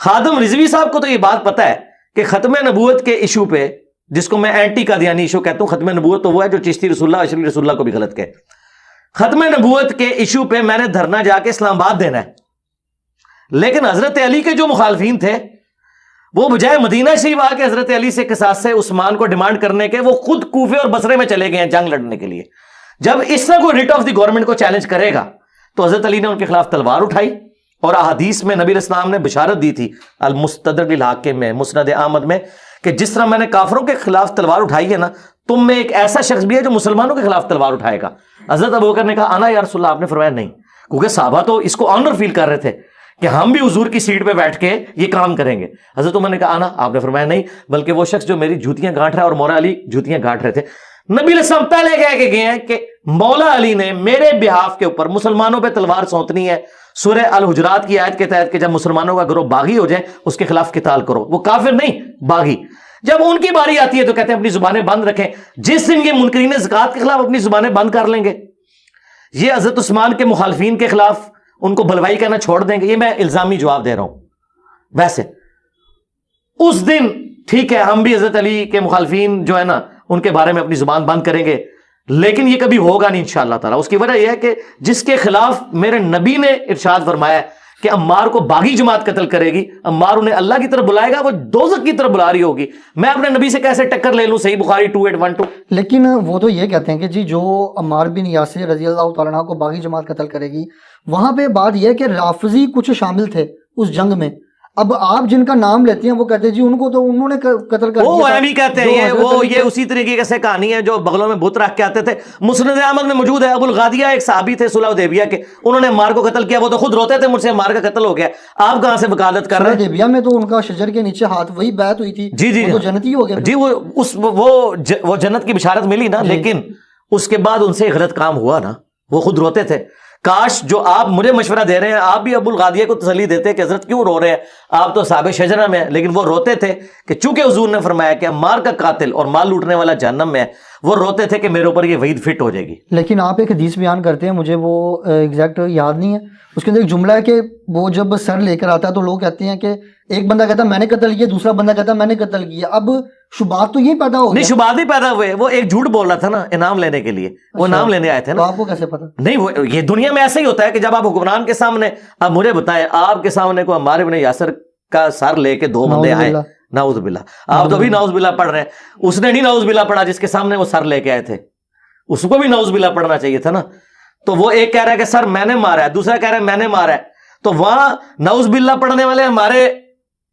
خادم رضوی صاحب کو تو یہ بات پتا ہے کہ ختم نبوت کے ایشو پہ, جس کو میں اینٹی قادیانی ایشو کہتا ہوں, ختم نبوت تو وہ ہے جو چشتی رسول اللہ اشرفی رسول اللہ کو بھی غلط کہے. ختم نبوت کے ایشو پہ میں نے دھرنا جا کے اسلام آباد دینا ہے, لیکن حضرت علی کے جو مخالفین تھے وہ بجائے مدینہ شریف آ کے حضرت علی سے قصاص سے عثمان کو ڈیمانڈ کرنے کے, وہ خود کوفے اور بصرے میں چلے گئے ہیں جنگ لڑنے کے لیے. جب اس طرح کوئی ریٹ آف دی گورنمنٹ کو چیلنج کرے گا تو حضرت علی نے ان کے خلاف تلوار اٹھائی, اور احادیث میں نبی علیہ السلام نے بشارت دی تھی المستدرک للحاکم میں, مسند احمد میں, کہ جس طرح میں نے کافروں کے خلاف تلوار اٹھائی ہے نا, تم میں ایک ایسا شخص بھی ہے جو مسلمانوں کے خلاف تلوار اٹھائے گا. حضرت ابوبکر نے کہا انا یا رسول اللہ, آپ نے فرمایا نہیں, کیونکہ صحابہ تو اس کو آنر فیل کر رہے تھے کہ ہم بھی حضور کی سیٹ پہ بیٹھ کے یہ کام کریں گے. حضرت عمر نے کہا انا, آپ نے فرمایا نہیں, بلکہ وہ شخص جو میری جوتیاں گانٹ رہا ہے, اور مولا علی جوتیاں گانٹ رہے تھے. نبی علیہ السلام پہلے کہہ کے گئے ہیں کہ مولا علی نے میرے بہاف کے اوپر مسلمانوں پہ تلوار سونتنی ہے. سورہ الحجرات کی آیت کے تحت کہ جب مسلمانوں کا گروہ باغی ہو جائے اس کے خلاف قتال کرو. وہ کافر نہیں, باغی. جب ان کی باری آتی ہے تو کہتے ہیں اپنی زبانیں بند رکھیں. جس دن یہ منکرین زکوٰۃ کے خلاف اپنی زبانیں بند کر لیں گے, یہ حضرت عثمان کے مخالفین کے خلاف ان کو بلوائی کہنا چھوڑ دیں گے, یہ میں الزامی جواب دے رہا ہوں. ویسے اس دن ٹھیک ہے, ہم بھی حضرت علی کے مخالفین جو ہے نا ان کے بارے میں اپنی زبان بند کریں گے, لیکن یہ کبھی ہوگا نہیں انشاءاللہ تعالیٰ. اس کی وجہ یہ ہے کہ جس کے خلاف میرے نبی نے ارشاد فرمایا کہ عمار کو باغی جماعت قتل کرے گی, عمار انہیں اللہ کی طرف بلائے گا, وہ دوزخ کی طرف بلا رہی ہوگی, میں اپنے نبی سے کیسے ٹکر لے لوں؟ صحیح بخاری 2812. لیکن وہ تو یہ کہتے ہیں کہ جی جو عمار بن یاسر رضی اللہ تعالیٰ عنہ کو باغی جماعت قتل کرے گی, وہاں پہ بات یہ ہے کہ رافضی کچھ شامل تھے اس جنگ میں. اب آپ جن کا نام لیتے ہیں وہ کہتے ہیں جی ان کو تو انہوں نے قتل کر وہ بھی کہتے ہیں یہ اسی طریقے سے کہانی ہے جو بغلوں میں بت رکھ کے آتے تھے. مسند احمد میں موجود ہے, ابو الغادیہ ایک صحابی تھے صلح حدیبیہ کے, انہوں نے عمار کو قتل کیا. وہ تو خود روتے تھے, مجھ سے عمار کا قتل ہو گیا. آپ کہاں سے وکالت کر رہے ہیں؟ حدیبیہ میں تو ان کا شجر کے نیچے ہاتھ وہی بیعت ہوئی تھی. جی وہ تو جنتی ہو گیا. جی وہ جنت کی بشارت ملی نا, لیکن اس کے بعد ان سے غلط کام ہوا نا, وہ خود روتے تھے. کاش جو آپ مجھے مشورہ دے رہے ہیں آپ بھی ابو الغادیہ کو تسلی دیتے کہ حضرت کیوں رو رہے ہیں, آپ تو صحابہ شجرہ میں ہیں. لیکن وہ روتے تھے کہ چونکہ حضور نے فرمایا کہ عمار کا قاتل اور مال لوٹنے والا جہنم میں ہے, وہ روتے تھے کہ میرے اوپر یہ وعید فٹ ہو جائے گی. لیکن آپ ایک حدیث بیان کرتے ہیں, مجھے وہ ایگزیکٹ یاد نہیں ہے, اس کے اندر ایک جملہ ہے کہ وہ جب سر لے کر آتا ہے تو لوگ کہتے ہیں کہ ایک بندہ کہتا ہے میں نے قتل کیا, دوسرا بندہ کہتا ہے میں نے قتل کیا. اب شبہات تو یہی پیدا ہو گئے. نہیں, شبہات نہیں پیدا ہوئے, وہ ایک جھوٹ بول رہا تھا نا انعام لینے کے لیے, وہ انعام لینے آئے تھے نا. تو آپ کو کیسے پتا؟ نہیں, وہ یہ دنیا میں ایسا ہی ہوتا ہے کہ جب آپ حکمران کے سامنے, اب مجھے بتائیں آپ کے سامنے کو عمار بن یاسر کا سر لے کے دو بندے آئے, نعوذ باللہ, آپ تو بھی نعوذ باللہ پڑھ رہے ہیں, اس نے نہیں نعوذ باللہ پڑھا جس کے سامنے وہ سر لے کے آئے تھے, اس کو بھی نعوذ باللہ پڑھنا چاہیے تھا نا. تو وہ ایک کہہ رہا ہے کہ سر میں نے مارا ہے, دوسرا کہہ رہا ہے میں نے مارا ہے, تو وہاں نعوذ باللہ پڑھنے والے ہمارے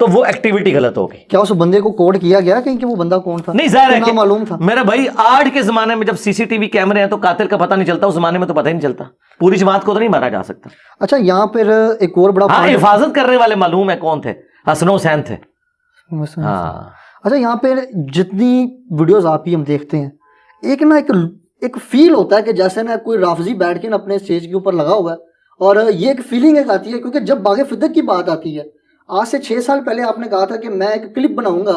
تو وہ ایکٹیویٹی غلط ہوگی. کیا اس بندے کو کوڈ کیا گیا کہیں کہ وہ بندہ کون تھا؟ نہیں ظاہر ہے کہ معلوم تھا. میرا بھائی آج کے زمانے میں جب سی سی ٹی وی کیمرے ہیں تو قاتل کا پتہ نہیں چلتا, اس زمانے میں تو پتہ ہی نہیں چلتا, پوری جماعت کو تو نہیں مارا جا سکتا. اچھا یہاں پر ایک اور بڑا ہاں حفاظت کرنے والے معلوم ہے کون تھے, حسن حسین تھے. ہاں اچھا یہاں پہ جتنی ویڈیوز آپ ہی ہم دیکھتے ہیں, ایک نا ایک فیل ہوتا ہے کہ جیسے نا کوئی رافضی بیٹھ کے نا اپنے اسٹیج کے اوپر لگا ہوا ہے, اور یہ ایک فیلنگ ایک آتی ہے, کیونکہ جب باغ فدق کی بات آتی ہے, آج سے 6 سال پہلے آپ نے کہا تھا کہ میں ایک کلپ بناؤں گا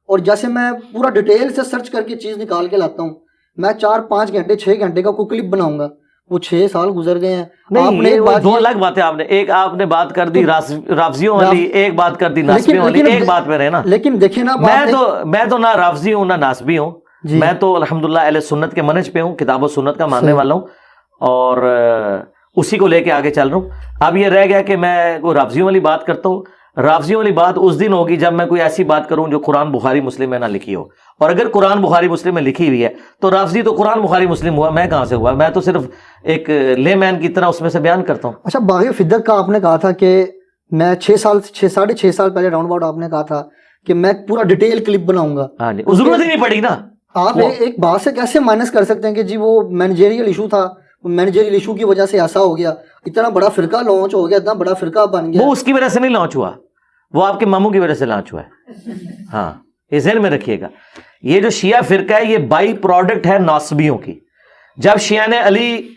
اور جیسے میں پورا ڈیٹیل سے سرچ کر کے چیز نکال کے لاتا ہوں, میں 4-5 گھنٹے 6 گھنٹے کا کوئی کلپ بناؤں گا. وہ 6 سال گزر گئے ہیں. آپ نے دو الگ باتیں, آپ نے ایک آپ نے بات کر دی رافضیوں والی, ایک بات کر دی ناسبیوں والی, ایک بات پہ رہے نا. لیکن دیکھیں نا, میں تو نہ رافضی ہوں نہ ناسبی ہوں, میں تو الحمدللہ اہل سنت کے منہج پہ ہوں, کتاب و سنت کا ماننے والا ہوں, اور اسی کو لے کے آگے چل رہا ہوں. اب یہ رہ گیا کہ میں کوئی رافضیوں والی بات کرتا ہوں. رافضیوں والی بات اس دن ہوگی جب میں کوئی ایسی بات کروں جو قرآن بخاری مسلم میں نہ لکھی ہو, اور اگر قرآن بخاری مسلم میں لکھی ہوئی ہے تو رافضی تو قرآن بخاری مسلم ہوا, میں کہاں سے ہوا؟ میں تو صرف ایک لے مین کی طرح اس میں سے بیان کرتا ہوں. اچھا باغ فدق کا آپ نے کہا تھا کہ میں 6 سال پہلے راؤنڈ اباؤٹ آپ نے کہا تھا کہ میں پورا ڈیٹیل کلپ بناؤں گا. ہاں جی, ضرورت ہی نہیں پڑی نا. آپ ایک بات سے کیسے مائنس کر سکتے ہیں کہ جی وہ مینیجریل ایشو تھا, مینیجریل ایشو کی وجہ سے ایسا ہو گیا, اتنا بڑا فرقہ لانچ ہو گیا, اتنا بڑا فرقہ بن گیا. وہ اس کی وجہ سے نہیں لانچ ہوا, وہ آپ کے ماموں کی وجہ سے لانچ ہوا ہے. ہاں یہ ذہن میں رکھیے گا, یہ جو شیعہ فرقہ ہے یہ بائی پروڈکٹ ہے ناصبیوں کی. جب شیعہ نے علی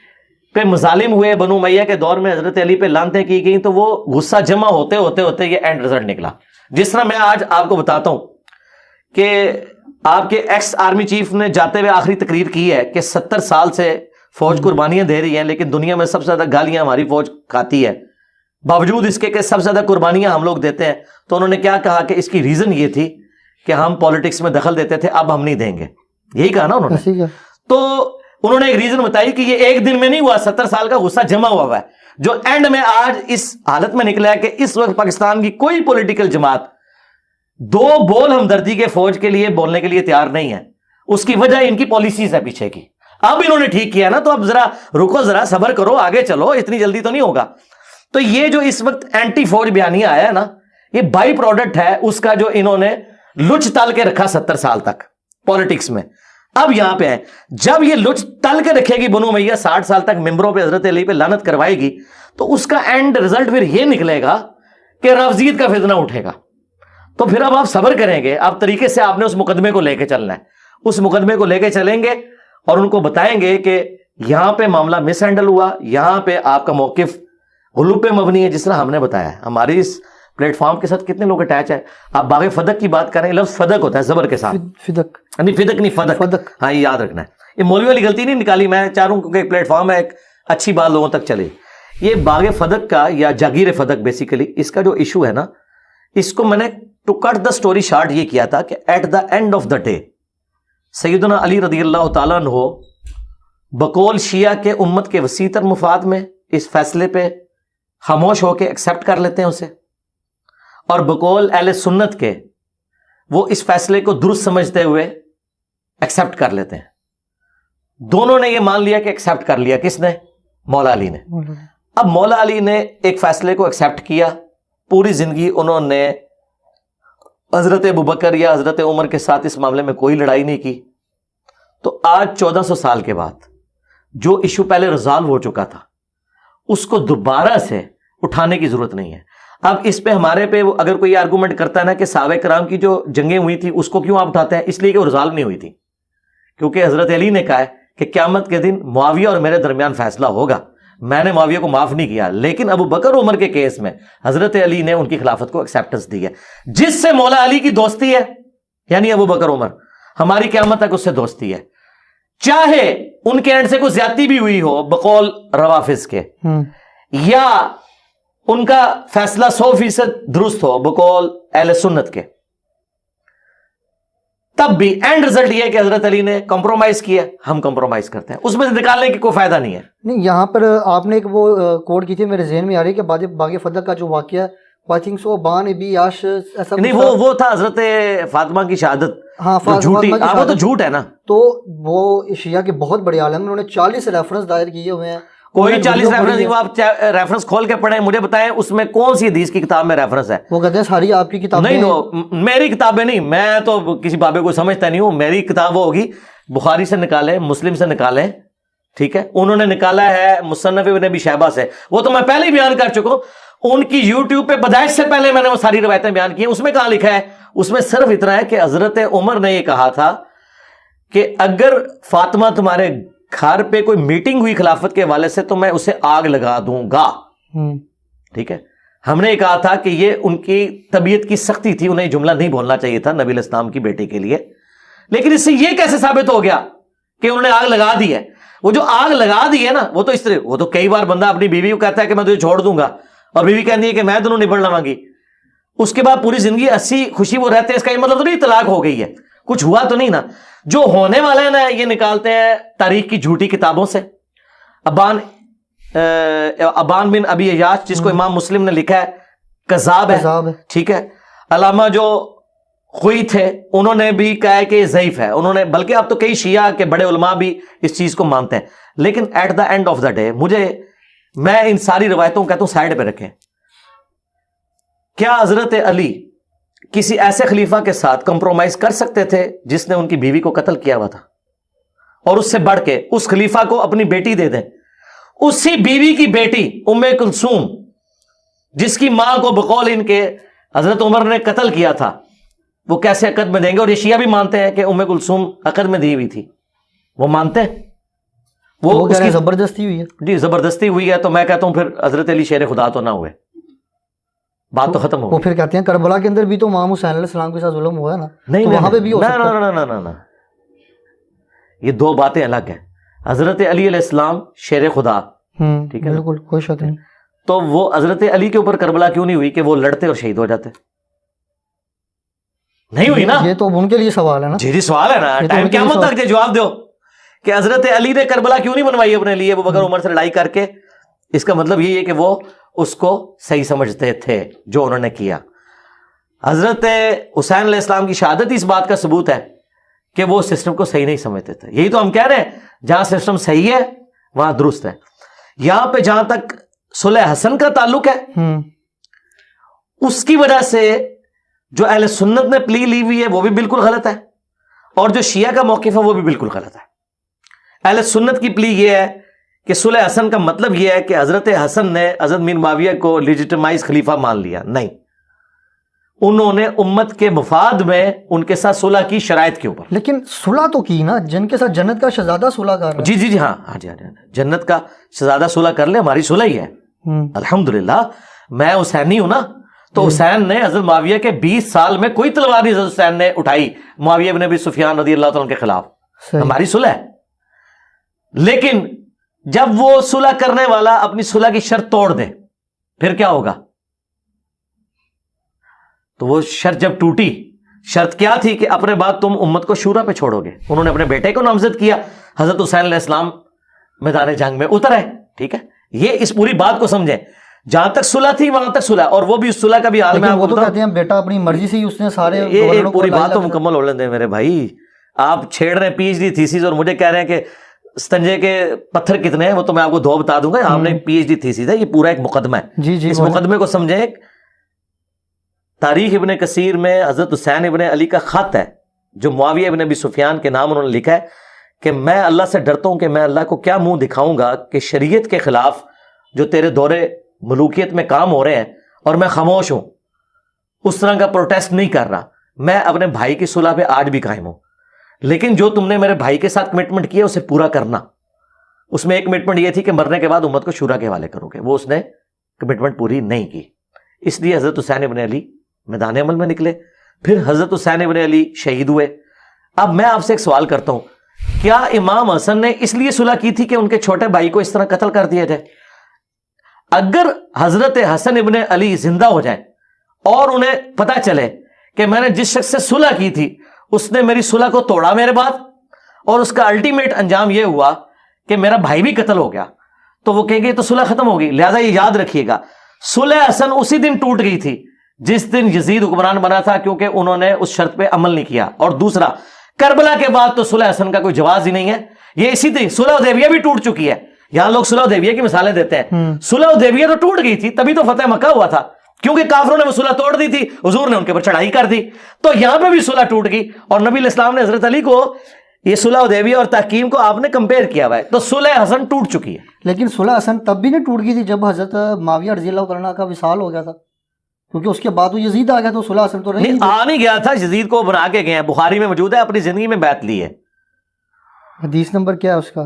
پہ مظالم ہوئے بنو امیہ کے دور میں, حضرت علی پہ لعنتیں کی گئیں, تو وہ غصہ جمع ہوتے ہوتے ہوتے یہ اینڈ رزلٹ نکلا. جس طرح میں آج آپ کو بتاتا ہوں کہ آپ کے ایکس آرمی چیف نے جاتے ہوئے آخری تقریر کی ہے کہ 70 سال سے فوج قربانیاں دے رہی ہیں, لیکن دنیا میں سب سے زیادہ گالیاں ہماری فوج کھاتی ہے, باوجود اس کے کہ سب سے زیادہ قربانیاں ہم لوگ دیتے ہیں. تو انہوں نے کیا کہا کہ اس کی ریزن یہ تھی کہ ہم پالیٹکس میں دخل دیتے تھے, اب ہم نہیں دیں گے, یہی کہا نا انہوں نے. تو انہوں نے ایک ریزن بتائی کہ یہ ایک دن میں نہیں ہوا, 70 سال کا غصہ جمع ہوا ہے, جو اینڈ میں آج اس حالت میں نکلا ہے کہ اس وقت پاکستان کی کوئی پولیٹیکل جماعت 2 بول ہمدردی کے فوج کے لیے بولنے کے لیے تیار نہیں ہے. اس کی وجہ ان کی پالیسیز ہے پیچھے کی. اب انہوں نے ٹھیک کیا نا, تو اب ذرا رکو, ذرا صبر کرو, آگے چلو, اتنی جلدی تو نہیں ہوگا. تو یہ جو اس وقت اینٹی فوج بیانیہ آیا ہے نا, یہ بائی پروڈکٹ ہے اس کا جو انہوں نے لچ تل کے رکھا 70 سال تک پالیٹکس میں. اب یہاں پہ ہے, جب یہ لچ تل کے رکھے گی بنو امیہ 60 سال تک ممبروں پہ حضرت علی پہ لعنت کروائے گی, تو اس کا اینڈ رزلٹ پھر یہ نکلے گا کہ رافضیت کا فتنہ اٹھے گا. تو پھر اب آپ صبر کریں گے, اب طریقے سے آپ نے اس مقدمے کو لے کے چلنا ہے. اس مقدمے کو لے کے چلیں گے اور ان کو بتائیں گے کہ یہاں پہ معاملہ مس ہینڈل ہوا, یہاں پہ آپ کا موقف غلو پہ مبنی ہے, جس طرح ہم نے بتایا ہے. ہماری اس پلیٹ فارم کے ساتھ کتنے لوگ اٹیچ ہیں. آپ باغ فدق کی بات کریں, لفظ فدق ہوتا ہے زبر کے ساتھ, فدق نہیں فدق نہیں فدق, ہاں یہ یاد رکھنا ہے. یہ مولوی والی غلطی نہیں نکالی, میں چاہ رہا ہوں کیونکہ ایک پلیٹ فارم ہے, ایک اچھی بات لوگوں تک چلے. یہ باغ فدق کا یا جاگیر فدق بیسیکلی اس کا جو ایشو ہے نا, اس کو میں نے to cut the story short یہ کیا تھا کہ at the end of the day Syedna Ali رضی اللہ تعالیٰ عنہ بقول شیعہ کے امت کے وسیع تر مفاد میں اس فیصلے پہ خاموش ہو کے ایکسیپٹ کر لیتے ہیں اسے, اور بقول اہل سنت کے وہ اس فیصلے کو درست سمجھتے ہوئے ایکسیپٹ کر لیتے ہیں. دونوں نے یہ مان لیا کہ ایکسیپٹ کر لیا. کس نے؟ مولا علی نے. اب مولا علی نے ایک فیصلے کو ایکسیپٹ کیا, پوری زندگی انہوں نے حضرت ابوبکر یا حضرت عمر کے ساتھ اس معاملے میں کوئی لڑائی نہیں کی. تو آج 1400 سال کے بعد جو ایشو پہلے ریزالو ہو چکا تھا اس کو دوبارہ سے اٹھانے کی ضرورت نہیں ہے. اب اس پہ ہمارے پہ اگر کوئی آرگومنٹ کرتا ہے نا کہ صحابہ کرام کی جو جنگیں ہوئی تھی اس کو کیوں آپ اٹھاتے ہیں, اس لیے کہ وہ ریزالو نہیں ہوئی تھی, کیونکہ حضرت علی نے کہا ہے کہ قیامت کے دن معاویہ اور میرے درمیان فیصلہ ہوگا. میں نے معاویہ کو معاف نہیں کیا, لیکن ابو بکر عمر کے کیس میں حضرت علی نے ان کی خلافت کو ایکسیپٹنس دی ہے. جس سے مولا علی کی دوستی ہے یعنی ابو بکر عمر, ہماری قیامت تک اس سے دوستی ہے, چاہے ان کے اینڈ سے کوئی زیادتی بھی ہوئی ہو بقول روافظ کے, یا ان کا فیصلہ 100% درست ہو بقول اہل سنت کے, تب بھی اینڈ رزلٹ یہ ہے کہ حضرت علی نے کمپرومائز کیا, ہم کمپرومائز کرتے ہیں, اس میں سے نکالنے کی کوئی فائدہ نہیں ہے. نہیں یہاں پر آپ نے ایک وہ کوڈ کی تھی, میرے ذہن میں آ رہی ہے کہ باغ فدق کا جو واقعہ ہے, آئی تھنک سو بان ابی یاش ایسا نہیں, وہ تھا حضرت فاطمہ کی شہادت. ہاں جھوٹی, وہ تو جھوٹ ہے نا. تو وہ شیعہ کے بہت بڑے عالم, انہوں نے 40 ریفرنس دائر کیے ہوئے ہیں, کوئی 40 ریفرنس نہیں, وہ آپ ریفرنس کھول کے پڑھیں, مجھے بتائیں اس میں کون سی حدیث کی کتاب میں ریفرنس ہے. وہ کہتے ہیں ساری آپ کی کتابیں نہیں, میری کتابیں نہیں, میں تو کسی بابے کو سمجھتا نہیں ہوں. میری کتاب وہ ہوگی بخاری سے نکالیں, مسلم سے نکالیں, ٹھیک ہے, انہوں نے نکالا ہے مصنف ابن ابی شیبہ سے, وہ تو میں پہلے ہی بیان کر چکا ہوں. ان کی یوٹیوب پہ پیدائش سے پہلے میں نے وہ ساری روایتیں بیان کی ہیں. اس میں کہاں لکھا ہے؟ اس میں صرف اتنا ہے کہ حضرت عمر نے یہ کہا تھا کہ اگر فاطمہ تمہارے گھر پہ کوئی میٹنگ ہوئی خلافت کے حوالے سے تو میں اسے آگ لگا دوں گا. ٹھیک ہے, ہم نے یہ کہا تھا کہ یہ ان کی طبیعت کی سختی تھی, انہیں جملہ نہیں بولنا چاہیے تھا نبی علیہ السلام کی بیٹی کے لیے. لیکن اس سے یہ کیسے ثابت ہو گیا کہ انہوں نے آگ لگا دی ہے؟ وہ جو آگ لگا دی ہے نا, وہ تو اس طرح, وہ تو کئی بار بندہ اپنی بیوی کو کہتا ہے کہ میں تجھے چھوڑ دوں گا, اور بیوی کہتی ہے کہ میں دونوں نبڑ لواں گی, اس کے بعد پوری زندگی ہنسی خوشی وہ رہتے ہیں. اس کا یہ مطلب تو نہیں طلاق ہو گئی ہے, کچھ ہوا تو نہیں نا. جو ہونے والا ہے نا یہ نکالتے ہیں تاریخ کی جھوٹی کتابوں سے. ابان بن ابی عیاش, جس کو امام مسلم نے لکھا ہے, کذاب ہے, ٹھیک ہے. علامہ جو خوئی تھے انہوں نے بھی کہا ہے کہ یہ ضعیف ہے, انہوں نے, بلکہ اب تو کئی شیعہ کے بڑے علماء بھی اس چیز کو مانتے ہیں. لیکن at the end of the day میں ان ساری روایتوں کو کہتا ہوں سائڈ پہ رکھیں. کیا حضرت علی کسی ایسے خلیفہ کے ساتھ کمپرومائز کر سکتے تھے جس نے ان کی بیوی کو قتل کیا ہوا تھا, اور اس سے بڑھ کے اس خلیفہ کو اپنی بیٹی دے دیں؟ اسی بیوی کی بیٹی ام کلثوم, جس کی ماں کو بقول ان کے حضرت عمر نے قتل کیا تھا, وہ کیسے عقد میں دیں گے؟ اور یہ شیعہ بھی مانتے ہیں کہ ام کلثوم عقد میں دی ہوئی تھی, وہ مانتے ہیں. وہ اس کی زبردستی ہوئی ہے. جی زبردستی ہوئی ہے, تو میں کہتا ہوں پھر حضرت علی شیر خدا تو نہ ہوئے, بات تو ختم ہو. وہ پھر کہتے ہیں کربلا کے اندر بھی تو امام حسین علیہ السلام کے ساتھ ظلم ہوا ہے نا, نہیں, وہاں پہ بھی ہو سکتا ہے. نہ, یہ دو باتیں الگ ہیں. حضرت علی علیہ السلام شیر خدا, ٹھیک ہے, بالکل کوئی شک نہیں. تو وہ حضرت علی کے اوپر کربلا کیوں نہیں ہوئی کہ وہ لڑتے اور شہید ہو جاتے؟ نہیں ہوئی نا. یہ تو ان کے لیے سوال ہے نا. جی سوال ہے نا, ٹائم قیامت تک جواب دو کہ حضرت علی نے کربلا کیوں نہیں بنوائی اپنے لیے, ابو بکر عمر سے لڑائی کر کے. اس کا مطلب یہ ہے کہ وہ اس کو صحیح سمجھتے تھے جو انہوں نے کیا. حضرت حسین علیہ السلام کی شہادت اس بات کا ثبوت ہے کہ وہ سسٹم کو صحیح نہیں سمجھتے تھے. یہی تو ہم کہہ رہے ہیں, جہاں سسٹم صحیح ہے وہاں درست ہے. یہاں پہ جہاں تک صلح حسن کا تعلق ہے, اس کی وجہ سے جو اہل سنت نے پلی لی ہوئی ہے وہ بھی بالکل غلط ہے, اور جو شیعہ کا موقف ہے وہ بھی بالکل غلط ہے. اہل سنت کی پلی یہ ہے کہ صلح حسن کا مطلب یہ ہے کہ حضرت حسن نے حضرت میر معاویہ کو لیجیٹمائز خلیفہ مان لیا. نہیں, انہوں نے امت کے مفاد میں ان کے ساتھ صلح کی شرائط کے اوپر. لیکن صلح تو کی نا, جن کے ساتھ جنت کا شہزادہ صلح کر رہا ہے. جی ہاں, جنت کا شہزادہ صلح کر لے, ہماری صلح ہی ہے الحمدللہ. میں حسینی ہوں نا, تو حسین نے حضرت معاویہ کے 20 سال میں کوئی تلوار نہیں حضرت حسین نے اٹھائی معاویہ بن ابی سفیان رضی اللہ تعالیٰ کے خلاف. ہماری صلح ہے. لیکن جب وہ صلح کرنے والا اپنی صلح کی شرط توڑ دے پھر کیا ہوگا؟ تو وہ شرط جب ٹوٹی, شرط کیا تھی کہ اپنے بعد تم امت کو شورا پہ چھوڑو گے. انہوں نے اپنے بیٹے کو نامزد کیا, حضرت حسین علیہ السلام میدان جنگ میں اتر ہے. ٹھیک ہے, یہ اس پوری بات کو سمجھیں, جہاں تک صلح تھی وہاں تک صلح, اور وہ بھی اس صلح کا بھی حال میں وہ تو کہتے ہیں بیٹا اپنی مرضی سے ہی اس نے سارے ایک پوری بات تو مکمل ہو لیں دیں میرے بھائی. آپ چھیڑ رہے ہیں پی ایچ ڈی تھیسز اور مجھے کہہ رہے ہیں کہ ستنجے کے پتھر کتنے ہیں, وہ تو میں آپ کو دو بتا دوں گا. آپ نے پی ایچ ڈی تھیسز ہے, یہ پورا ایک مقدمہ ہے. جی اس مقدمے کو سمجھیں. تاریخ ابن کثیر میں حضرت حسین ابن علی کا خط ہے جو معاویہ ابن ابی سفیان کے نام انہوں نے لکھا ہے کہ میں اللہ سے ڈرتا ہوں کہ میں اللہ کو کیا منہ دکھاؤں گا کہ شریعت کے خلاف جو تیرے دور ملوکیت میں کام ہو رہے ہیں اور میں خاموش ہوں, اس طرح کا پروٹیسٹ نہیں کر رہا. میں اپنے بھائی کی صلح پہ آج بھی قائم ہوں, لیکن جو تم نے میرے بھائی کے ساتھ کمٹمنٹ کی ہے اسے پورا کرنا. اس میں ایک کمٹمنٹ یہ تھی کہ مرنے کے بعد امت کو شورا کے حوالے کرو گے, وہ اس نے کمٹمنٹ پوری نہیں کی. اس لیے حضرت حسین ابن علی میدان عمل میں نکلے, پھر حضرت حسین ابن علی شہید ہوئے. اب میں آپ سے ایک سوال کرتا ہوں, کیا امام حسن نے اس لیے صلح کی تھی کہ ان کے چھوٹے بھائی کو اس طرح قتل کر دیا جائے؟ اگر حضرت حسن ابن علی زندہ ہو جائیں اور انہیں پتہ چلے کہ میں نے جس شخص سے صلح کی تھی اس نے میری صلح کو توڑا میرے بعد, اور اس کا الٹیمیٹ انجام یہ ہوا کہ میرا بھائی بھی قتل ہو گیا, تو وہ کہیں گے تو صلح ختم ہوگی. لہذا یہ یاد رکھیے گا, صلح حسن اسی دن ٹوٹ گئی تھی جس دن یزید حکمران بنا تھا, کیونکہ انہوں نے اس شرط پہ عمل نہیں کیا. اور دوسرا, کربلا کے بعد تو صلح حسن کا کوئی جواز ہی نہیں ہے. یہ اسی طرح صلح حدیبیہ بھی ٹوٹ چکی ہے, یہاں لوگ صلح حدیبیہ کی مثالیں دیتے ہیں. صلح حدیبیہ تو ٹوٹ گئی تھی, تبھی تو فتح مکہ ہوا تھا, کیونکہ کافروں نے وہ صلح توڑ دی تھی, حضور نے ان کے اوپر چڑھائی کر دی. تو یہاں پہ بھی صلح ٹوٹ گئی, اور نبی علیہ السلام نے حضرت علی کو یہ صلح حدیبیہ اور تحکیم کو آپ نے کمپیئر کیا ہوا ہے. تو صلح حسن ٹوٹ چکی ہے. لیکن صلح حسن تب بھی نہیں ٹوٹ گئی تھی جب حضرت معاویہ رضی اللہ عنہ کا وصال ہو گیا تھا, کیونکہ اس کے بعد وہ یزید آ گیا تو صلح حسن تو نہیں آ نہیں گیا تھا, یزید کو بنا کے گئے ہیں, بخاری میں موجود ہے, اپنی زندگی میں بیعت لی ہے. حدیث نمبر کیا ہے اس کا؟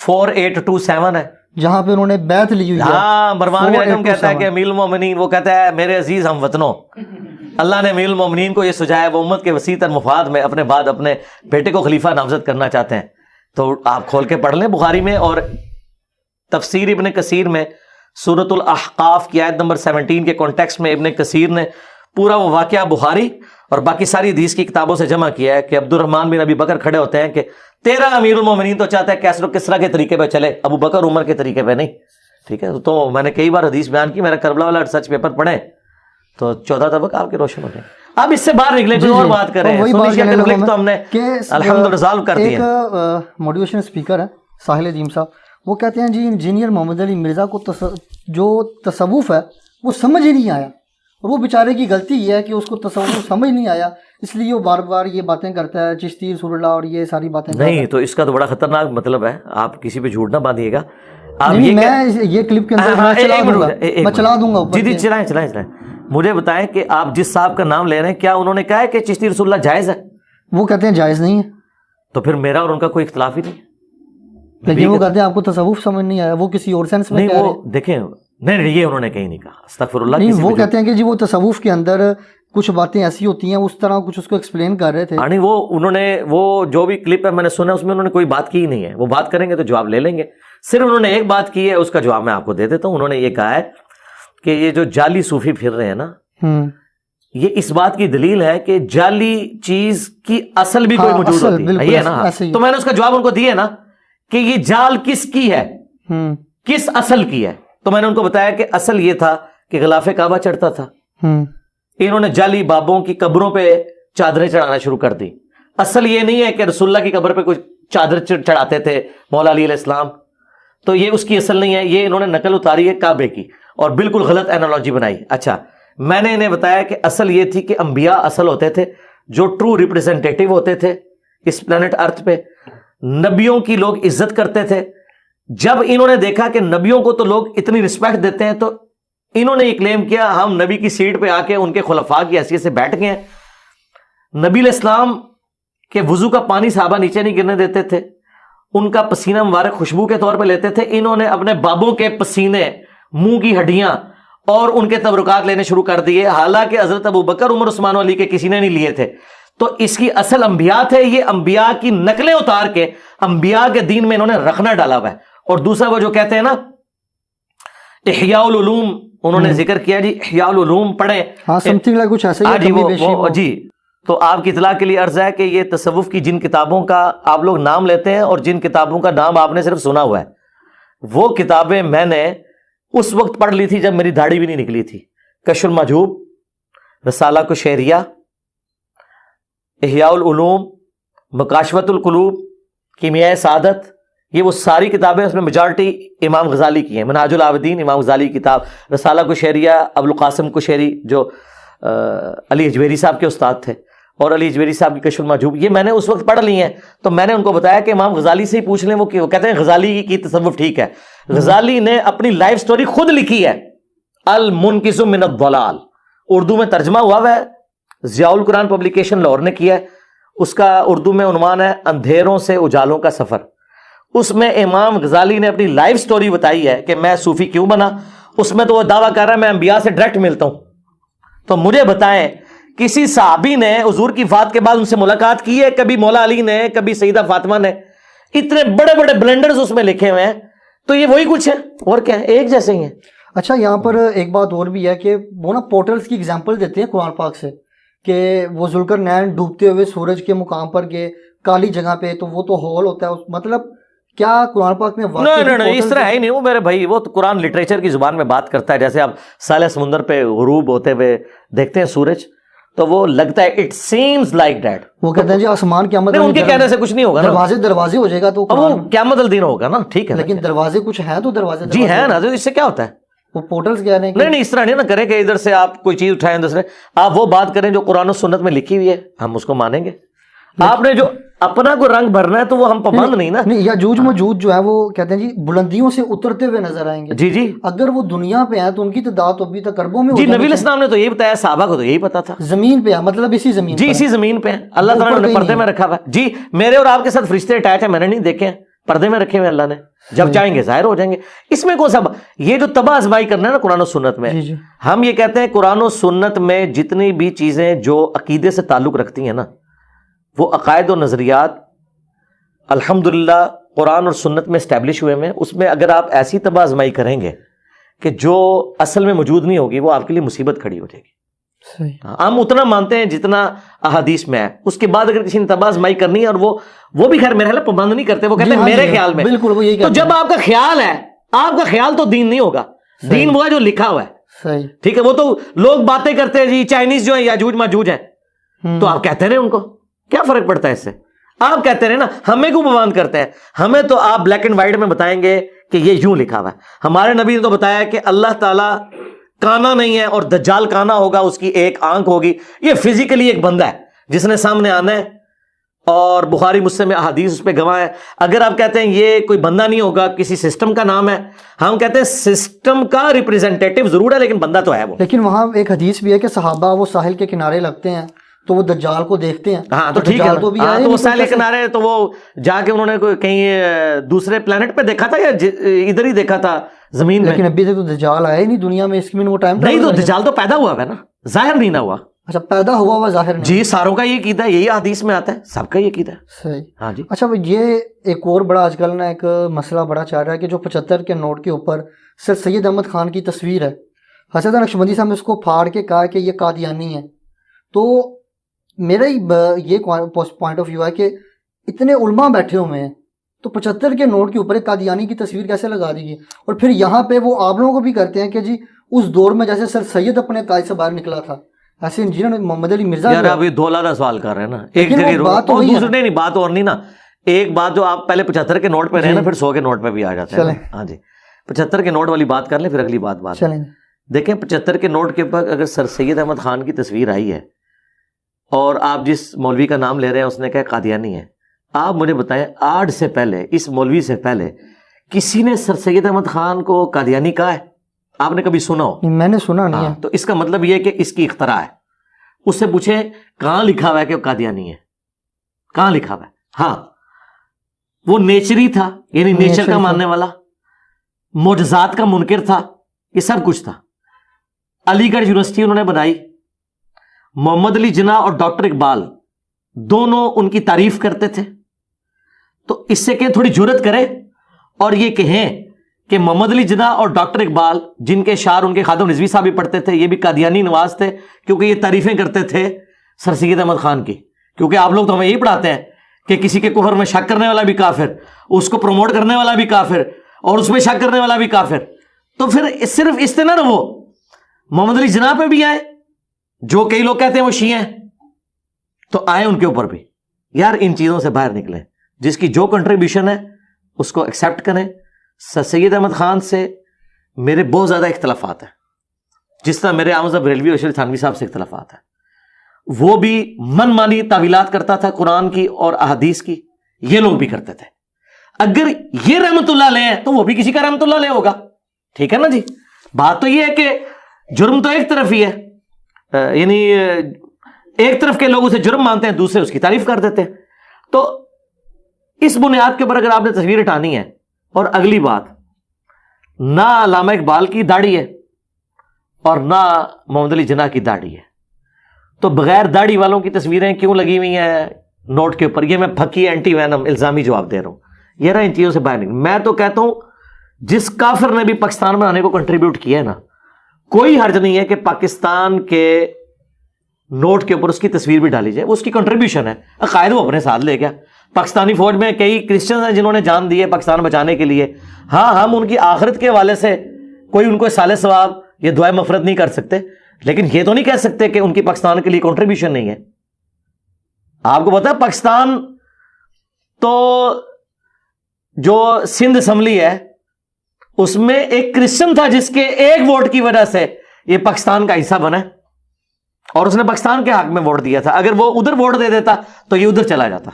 4827 ہے, جہاں پہ انہوں نے بیعت لی ہوئی ہے. ہاں مروان بن حکم کہتا ہے کہ امیر المومنین, وہ کہتا ہے میرے عزیز ہم وطنوں, اللہ نے امیر المومنین کو یہ سجایا, وہ امت کے وسیع تر مفاد میں اپنے بعد اپنے بیٹے کو خلیفہ نامزد کرنا چاہتے ہیں. تو آپ کھول کے پڑھ لیں بخاری میں, اور تفسیر ابن کثیر میں سورۃ الاحقاف کی آیت نمبر 17 کے کانٹیکسٹ میں ابن کثیر نے پورا وہ واقعہ بخاری اور باقی ساری حدیث کی کتابوں سے جمع کیا ہے کہ عبد الرحمن بن ابی بکر کھڑے ہوتے ہیں کہ تیرا امیر المومنین تو چاہتا ہے کیسر و کسرا کے طریقے پہ چلے, ابو بکر عمر کے طریقے پہ نہیں. ٹھیک ہے, تو میں نے کئی بار حدیث بیان کی, میرا کربلا والا ریسرچ پیپر پڑھیں تو 14 طبق آپ کے روشن ہو جائیں. اب اس سے باہر نکلے, کوئی اور بات کریں. تو ہم نے الحمد ریزالو کر دیا. ایک موٹیویشن اسپیکر ہے ساحل ادیم صاحب, وہ کہتے ہیں جی انجینئر محمد علی مرزا کو جو تصوف ہے وہ سمجھ ہی نہیں آیا, اور وہ بیچارے کی غلطی یہ ہے کہ اس کو تصوف سمجھ نہیں آیا, اس لیے وہ بار بار یہ باتیں کرتا ہے, چشتی رسول اللہ اور یہ ساری باتیں نہیں. تو اس کا تو بڑا خطرناک مطلب ہے, آپ کسی پہ جھوٹ نہ باندھیے گا. آپ یہ کلپ کے اندر میں چلا دوں گا. جی جی چلائیں. مجھے بتائیں کہ آپ جس صاحب کا نام لے رہے ہیں, کیا انہوں نے کہا ہے کہ چشتی رسول اللہ جائز ہے؟ وہ کہتے ہیں جائز نہیں ہے. تو پھر میرا اور ان کا کوئی اختلاف ہی نہیں. لیکن وہ کہتے ہیں آپ کو تصوف سمجھ نہیں آیا, وہ کسی اور سینس میں نہیں. وہ دیکھیں, نہیں یہ انہوں نے کہیں نہیں کہا, استغفر اللہ. نہیں, وہ کہتے ہیں کہ جی وہ تصوف کے اندر کچھ باتیں ایسی ہوتی ہیں, اس طرح کچھ اس کو ایکسپلین کر رہے تھے. نہیں, وہ انہوں نے وہ جو بھی کلپ ہے میں نے سنا, اس میں انہوں نے کوئی بات کی ہی نہیں ہے. وہ بات کریں گے تو جواب لے لیں گے. صرف انہوں نے ایک بات کی ہے, اس کا جواب میں آپ کو دے دیتا ہوں. انہوں نے یہ کہا ہے کہ یہ جو جعلی صوفی پھر رہے ہیں نا, یہ اس بات کی دلیل ہے کہ جعلی چیز کی اصل بھی کوئی موجود ہوتی ہے نا. تو میں نے اس کا جواب ان کو دیا نا کہ یہ جال کس کی ہے, کس اصل کی ہے. تو میں نے ان کو بتایا کہ اصل یہ تھا کہ غلاف کعبہ چڑھتا تھا, انہوں نے جعلی بابوں کی قبروں پہ چادریں چڑھانا شروع کر دی. اصل یہ نہیں ہے کہ رسول اللہ کی قبر پہ کوئی چادر چڑھاتے تھے مولا علی علیہ السلام, تو یہ اس کی اصل نہیں ہے. یہ انہوں نے نقل اتاری ہے کعبے کی, اور بالکل غلط اینالوجی بنائی. اچھا, میں نے انہیں بتایا کہ اصل یہ تھی کہ انبیاء اصل ہوتے تھے, جو ٹرو ریپریزنٹیٹیو ہوتے تھے اس پلانٹ ارتھ پہ. نبیوں کی لوگ عزت کرتے تھے. جب انہوں نے دیکھا کہ نبیوں کو تو لوگ اتنی رسپیکٹ دیتے ہیں, تو انہوں نے یہ کلیم کیا ہم نبی کی سیٹ پہ آ کے ان کے خلفاء کی حیثیت سے بیٹھ گئے ہیں. نبی علیہ السلام کے وضو کا پانی صحابہ نیچے نہیں گرنے دیتے تھے, ان کا پسینہ مبارک خوشبو کے طور پہ لیتے تھے. انہوں نے اپنے بابوں کے پسینے, منہ کی ہڈیاں اور ان کے تبرکات لینے شروع کر دیے, حالانکہ حضرت ابو بکر, عمر, عثمان و علی کے کسی نے نہیں لیے تھے. تو اس کی اصل انبیاء تھے, یہ انبیاء کی نقلیں اتار کے انبیاء کے دین میں انہوں نے رکھنا ڈالا ہوا ہے. اور دوسرا وہ جو کہتے ہیں نا احیاء العلوم, انہوں نے ذکر کیا جی احیاء العلوم پڑھیں. ہاں سمتھنگ لائک کچھ ایسا ہی جی. تو آپ کی اطلاع کے لیے عرض ہے کہ یہ تصوف کی جن کتابوں کا آپ لوگ نام لیتے ہیں اور جن کتابوں کا نام آپ نے صرف سنا ہوا ہے, وہ کتابیں میں نے اس وقت پڑھ لی تھی جب میری داڑھی بھی نہیں نکلی تھی. کشف المحجوب, رسالہ کشیریہ, احیاء العلوم, مکاشفۃ القلوب, کیمیائے سعادت, یہ وہ ساری کتابیں, اس میں میجارٹی امام غزالی کی ہیں. منہاج العابدین امام غزالی کی کتاب, رسالہ کشیریہ ابو القاسم کشیری جو علی حجویری صاحب کے استاد تھے, اور علی حجویری صاحب کی کشف المحجوب, یہ میں نے اس وقت پڑھ لی ہیں. تو میں نے ان کو بتایا کہ امام غزالی سے ہی پوچھ لیں, وہ کہتے ہیں غزالی کی تصوف ٹھیک ہے. غزالی نے اپنی لائف سٹوری خود لکھی ہے, المنقذ من الضلال, اردو میں ترجمہ ہوا ہے, ضیاء القرآن پبلیکیشن لاہور نے کیا ہے. اس کا اردو میں عنوان ہے اندھیروں سے اجالوں کا سفر. اس میں امام غزالی نے اپنی لائف سٹوری بتائی ہے کہ میں صوفی کیوں بنا. اس میں تو وہ دعویٰ کر رہا ہے میں انبیاء سے ڈائریکٹ ملتا ہوں. تو مجھے بتائیں کسی صحابی نے حضور کی وفات کے بعد ان سے ملاقات کی ہے؟ کبھی مولا علی نے, کبھی سیدہ فاطمہ نے. اتنے بڑے بڑے بلنڈرز اس میں لکھے ہوئے ہیں. تو یہ وہی کچھ ہے اور کیا ہے, ایک جیسے ہی ہیں. اچھا, یہاں پر ایک بات اور بھی ہے کہ وہ نا پورٹلز کی ایگزامپل دیتے ہیں قرآن پاک سے, کہ وہ ذوالقرنین ڈوبتے ہوئے سورج کے مقام پر گئے کالی جگہ پہ, تو وہ تو ہول ہوتا ہے. مطلب کیا قرآن پاک میں نہیں اس طرح ہے ہی نہیں. وہ میرے بھائی وہ تو قرآن لٹریچر کی زبان میں بات کرتا ہے. جیسے آپ سالہ سمندر پہ غروب ہوتے ہوئے دیکھتے ہیں سورج, تو وہ لگتا ہے اٹ سیمز لائک دیٹ. وہ کہتے ہیں جی آسمان قیامت ان کے کہنے سے کچھ نہیں ہوگا نا, دروازے ہو جائے گا تو وہ قیامت الدین ہوگا نا, ٹھیک ہے, لیکن دروازے کچھ ہیں تو دروازے جی ہے نا, اس سے کیا ہوتا ہے, وہ پورٹلز کیا نہیں. نہیں اس طرح نہیں نا کریں کہ ادھر سے آپ کوئی چیز اٹھائیں ادھر سے, آپ وہ بات کریں جو قرآن و سنت میں لکھی ہوئی ہے, ہم اس کو مانیں گے. آپ نے جو اپنا کو رنگ بھرنا ہے تو وہ ہم پابند نہیں نا. نہیں, یاجوج ماجوج جو ہے وہ کہتے ہیں جی بلندیوں سے اترتے ہوئے نظر آئیں گے. جی جی, اگر وہ دنیا پہ ہیں تو ان کی تعداد ابھی تک اربوں میں. جی نبی علیہ السلام نے تو یہی بتایا, صحابہ کو تو یہی پتا تھا. زمین پہ ہے, مطلب اسی زمین, جی اسی زمین پہ ہیں, اللہ تعالیٰ نے پردے میں رکھا ہوا ہے. جی میرے اور آپ کے ساتھ فرشتے اٹیچ ہیں, میں نے نہیں دیکھے ہیں, پردے میں رکھے ہوئے اللہ نے, جب چاہیں گے ظاہر ہو جائیں گے. اس میں کون سا یہ جو تباہ آزمائی کرنا ہے نا قرآن و سنت میں, ہم یہ کہتے ہیں قرآن و سنت میں جتنی بھی چیزیں جو عقیدے سے تعلق رکھتی ہیں نا, وہ عقائد و نظریات الحمدللہ قرآن اور سنت میں اسٹیبلش ہوئے ہیں. اس میں اگر آپ ایسی تباہ آزمائی کریں گے کہ جو اصل میں موجود نہیں ہوگی, وہ آپ کے لیے مصیبت کھڑی ہو جائے گی. ہم اتنا مانتے ہیں جتنا احادیث میں ہے, اس کے بعد اگر کسی نے تباہ آزمائی کرنی ہے, اور وہ بھی خیر میرے خیال پابند نہیں کرتے, وہ کہتے ہیں میرے خیال میں. بالکل وہ یہی تو جب آپ کا خیال ہے, آپ کا خیال تو دین نہیں ہوگا, دین وہ ہے جو لکھا ہوا ہے, ٹھیک ہے. وہ تو لوگ باتیں کرتے ہیں جی چائنیز جو ہیں یاجوج ماجوج ہیں, تو آپ کہتے رہے ان کو, کیا فرق پڑتا ہے اس سے, آپ کہتے رہے نا, ہمیں کیوں پابند کرتے ہیں. ہمیں تو آپ بلیک اینڈ وائٹ میں بتائیں گے کہ یہ یوں لکھا ہوا ہے. ہمارے نبی نے تو بتایا کہ اللہ تعالیٰ کانا نہیں ہے, اور دجال کانا ہوگا, اس کی ایک آنکھ ہوگی. یہ فزیکلی ایک بندہ ہے جس نے سامنے آنا ہے, اور بخاری مسلم میں احادیث اس پہ گواہ ہے. اگر آپ کہتے ہیں یہ کوئی بندہ نہیں ہوگا, کسی سسٹم کا نام ہے, ہم کہتے ہیں سسٹم کا ریپریزنٹیٹیو ضرور ہے لیکن بندہ تو ہے وہ. لیکن وہاں ایک حدیث بھی ہے کہ صحابہ وہ ساحل کے کنارے لگتے ہیں تو وہ دجال کو دیکھتے ہیں. ہاں تو ٹھیک ہے, تو وہ ساحل کے کنارے, تو وہ جا کے انہوں نے کہیں دوسرے پلانٹ پہ دیکھا تھا یا ادھر ہی دیکھا تھا زمین میں؟ لیکن ابھی تک تو دجال آیا ہی نہیں دنیا میں, اس میں وہ ٹائم نہیں, تو دجال تو پیدا ہوا ہے نا, ظاہر نہیں نہ ہوا. اچھا پیدا ہوا ہوا ظاہر نہیں. جی ساروں کا یہ عقیدہ ہے, یہی حدیث میں آتا ہے, سب کا یہ عقیدہ ہے. صحیح. ہاں جی. اچھا یہ ایک اور بڑا آج کل نا ایک مسئلہ بڑا چل رہا ہے کہ جو 75 کے نوٹ کے اوپر سر سید احمد خان کی تصویر ہے, حسن نقشبندی صاحب نے اس کو پھاڑ کے کہا کہ یہ قادیانی ہے. تو میرا یہ پوائنٹ آف ویو ہے کہ اتنے علماء بیٹھے ہوئے ہیں, تو 75 کے نوٹ کے اوپر ایک قادیانی کی تصویر کیسے لگا دی گئی؟ اور پھر یہاں پہ وہ آپ لوگوں کو بھی کرتے ہیں کہ جی اس دور میں جیسے سر سید اپنے قائد سے باہر نکلا تھا, ایسے انجینئر محمد علی مرزا. یار آپ یہ دولادہ سوال کر رہے ہیں نا, ایک جگہ بات نہیں, بات اور نہیں نا. ایک بات جو آپ پہلے 75 کے نوٹ پہ رہے نا, پھر 100 کے نوٹ پہ بھی آ جاتے ہیں. ہاں جی, 75 کے نوٹ والی بات کر لیں, پھر اگلی بات چلیں. دیکھیں 75 کے نوٹ کے اوپر اگر سر سید احمد خان کی تصویر آئی ہے, اور آپ جس مولوی کا نام لے رہے ہیں اس نے کہا قادیانی ہے, آپ مجھے بتائیں آج سے پہلے, اس مولوی سے پہلے کسی نے سر سید احمد خان کو قادیانی کہا ہے؟ آپ نے کبھی سنا ہو؟ میں نے سنا نہیں ہے. تو اس کا مطلب یہ کہ اس کی اختراع ہے. اس سے پوچھیں کہاں لکھا ہوا ہے کہ وہ قادیانی ہے, کہاں لکھا ہوا ہے؟ ہاں وہ نیچری تھا, یعنی نیچر کا ماننے والا, معجزات کا منکر تھا, یہ سب کچھ تھا. علی گڑھ یونیورسٹی انہوں نے بنائی, محمد علی جناح اور ڈاکٹر اقبال دونوں ان کی تعریف کرتے تھے. تو اس سے کہ تھوڑی جرت کریں اور یہ کہیں کہ محمد علی جناح اور ڈاکٹر اقبال, جن کے اشعار ان کے خادم رضوی صاحب بھی پڑھتے تھے, یہ بھی قادیانی نواز تھے, کیونکہ یہ تعریفیں کرتے تھے سر سید احمد خان کی. کیونکہ آپ لوگ تو ہمیں یہی پڑھاتے ہیں کہ کسی کے کفر میں شک کرنے والا بھی کافر, اس کو پروموٹ کرنے والا بھی کافر, اور اس میں شک کرنے والا بھی کافر. تو پھر صرف اس سے نہ رہو, محمد علی جناح پہ بھی آئے, جو کئی لوگ کہتے ہیں وہ شیعہ ہیں, تو آئے ان کے اوپر بھی. یار ان چیزوں سے باہر نکلیں, جس کی جو کنٹریبیوشن ہے اس کو ایکسیپٹ کریں. سر سید احمد خان سے میرے بہت زیادہ اختلافات ہیں, جس طرح میرے اعظم بریلوی اور شریف تھانوی صاحب سے اختلافات ہیں. وہ بھی من مانی تعویلات کرتا تھا قرآن کی اور احادیث کی, یہ لوگ بھی کرتے تھے. اگر یہ رحمت اللہ علیہ ہیں تو وہ بھی کسی کا رحمت اللہ علیہ ہوگا, ٹھیک ہے نا جی. بات تو یہ ہے کہ جرم تو ایک طرف ہی ہے, یعنی ایک طرف کے لوگ اسے جرم مانتے ہیں, دوسرے اس کی تعریف کر دیتے ہیں. تو اس بنیاد کے اوپر اگر آپ نے تصویر ہٹانی ہے, اور اگلی بات, نہ علامہ اقبال کی داڑھی ہے اور نہ محمد علی جناح کی داڑھی ہے, تو بغیر داڑھی والوں کی تصویریں کیوں لگی ہوئی ہیں نوٹ کے اوپر؟ یہ میں پھکی اینٹی وینم الزامی جواب دے رہا ہوں. یہ رہا ان چیزوں سے باہر نہیں. میں تو کہتا ہوں جس کافر نے بھی پاکستان بنانے کو کنٹریبیوٹ کیا ہے نا, کوئی حرج نہیں ہے کہ پاکستان کے نوٹ کے اوپر اس کی تصویر بھی ڈالی جائے, وہ اس کی کنٹریبیوشن ہے. عقائد وہ اپنے ساتھ لے گیا. پاکستانی فوج میں کئی کرسچنز ہیں جنہوں نے جان دی ہے پاکستان بچانے کے لیے. ہاں ہم ان کی آخرت کے حوالے سے کوئی ان کو سال ثواب یا دعائے مغفرت نہیں کر سکتے, لیکن یہ تو نہیں کہہ سکتے کہ ان کی پاکستان کے لیے کنٹریبیوشن نہیں ہے. آپ کو پتا ہے پاکستان تو جو سندھ اسمبلی ہے اس میں ایک کرسچن تھا جس کے ایک ووٹ کی وجہ سے یہ پاکستان کا حصہ بنا اور اس نے پاکستان کے حق میں ووٹ دیا تھا. اگر وہ ادھر ووٹ دے دیتا تو یہ ادھر چلا جاتا.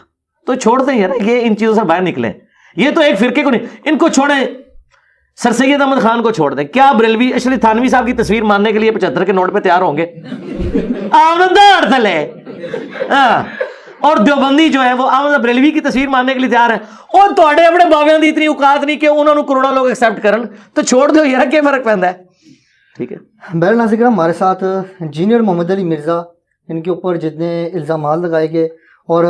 تو چھوڑ دیں یار, یہ ان چیزوں سے باہر نکلیں. یہ تو ایک فرقے کو نہیں, ان کو چھوڑیں. سر سید احمد خان کو چھوڑ دیں. کیا بریلوی اشرف تھانوی صاحب کی تصویر ماننے کے لیے 75 کے نوٹ پہ تیار ہوں گے؟ اور دیوبندی جو ہے وہ احمد بریلوی کی تصویر ماننے کے لیے تیار ہے. اور تھوڑے اپنے باویاں دی اتنی اوقات نہیں کہ انہوں نے کروڑا لوگ ایکسیپٹ کرن, تو چھوڑ دو یار, کیا فرق پہنتا ہے. ٹھیک ہے. بہر ناظرین ہمارے ساتھ انجینئر محمد علی مرزا, ان کے اوپر جتنے الزامات لگائے گئے اور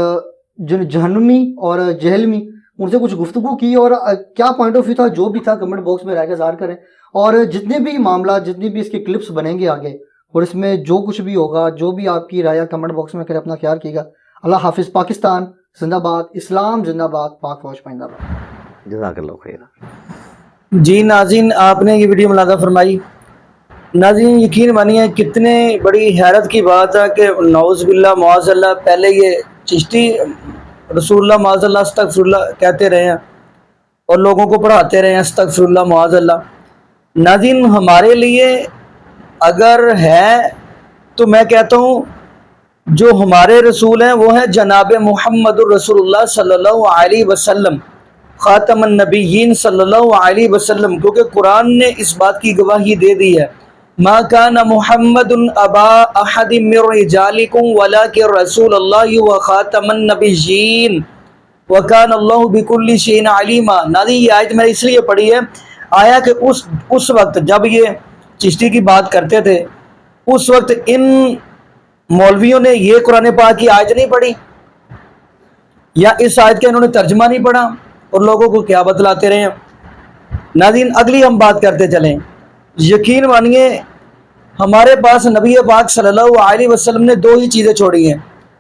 جہنمی اور جہلمی, ان سے کچھ گفتگو کی اور کیا پوائنٹ آف ویو تھا, جو بھی تھا کمنٹ باکس میں رہ کے ظاہر کریں. اور جتنے بھی معاملات, جتنی بھی اس کے کلپس بنیں گے آگے, اور اس میں جو کچھ بھی ہوگا, جو بھی آپ کی رائے کمنٹ باکس میں کرے, اپنا خیال کیے گا. اللہ حافظ. پاکستان زندہ باد, اسلام زندہ باد, پاک فوج پائندہ باد. جزاک اللہ خیر. جی ناظرین, آپ نے یہ ویڈیو ملاحظہ فرمائی. ناظرین یقین مانیے کتنے بڑی حیرت کی بات ہے کہ نعوذ باللہ معاذ اللہ, پہلے یہ چشتی رسول اللہ معاذ اللہ استغفر اللہ کہتے رہے ہیں اور لوگوں کو پڑھاتے رہے ہیں استغفر اللہ معاذ اللہ. ناظرین ہمارے لیے اگر ہے تو میں کہتا ہوں جو ہمارے رسول ہیں وہ ہیں جناب محمد الرسول اللہ صلی اللہ علیہ وسلم, خاتم النبیین صلی اللہ علیہ وسلم, کیونکہ قرآن نے اس بات کی گواہی دے دی ہے ما کان محمد ابا احد من رجالکم ولکن رسول اللہ وخاتم النبیین وکان اللہ بکل شیء علیما. ناظرین یہ آیت میں نے اس لیے پڑھی ہے, آیا کہ اس وقت جب یہ چشتی کی بات کرتے تھے اس وقت ان مولویوں نے یہ قرآن پاک کی آیت نہیں پڑھی یا اس آیت کا انہوں نے ترجمہ نہیں پڑھا اور لوگوں کو کیا بتلاتے رہے ہیں. ناظرین اگلی ہم بات کرتے چلیں. یقین مانیے ہمارے پاس نبی پاک صلی اللہ علیہ وسلم نے دو ہی چیزیں چھوڑی ہیں.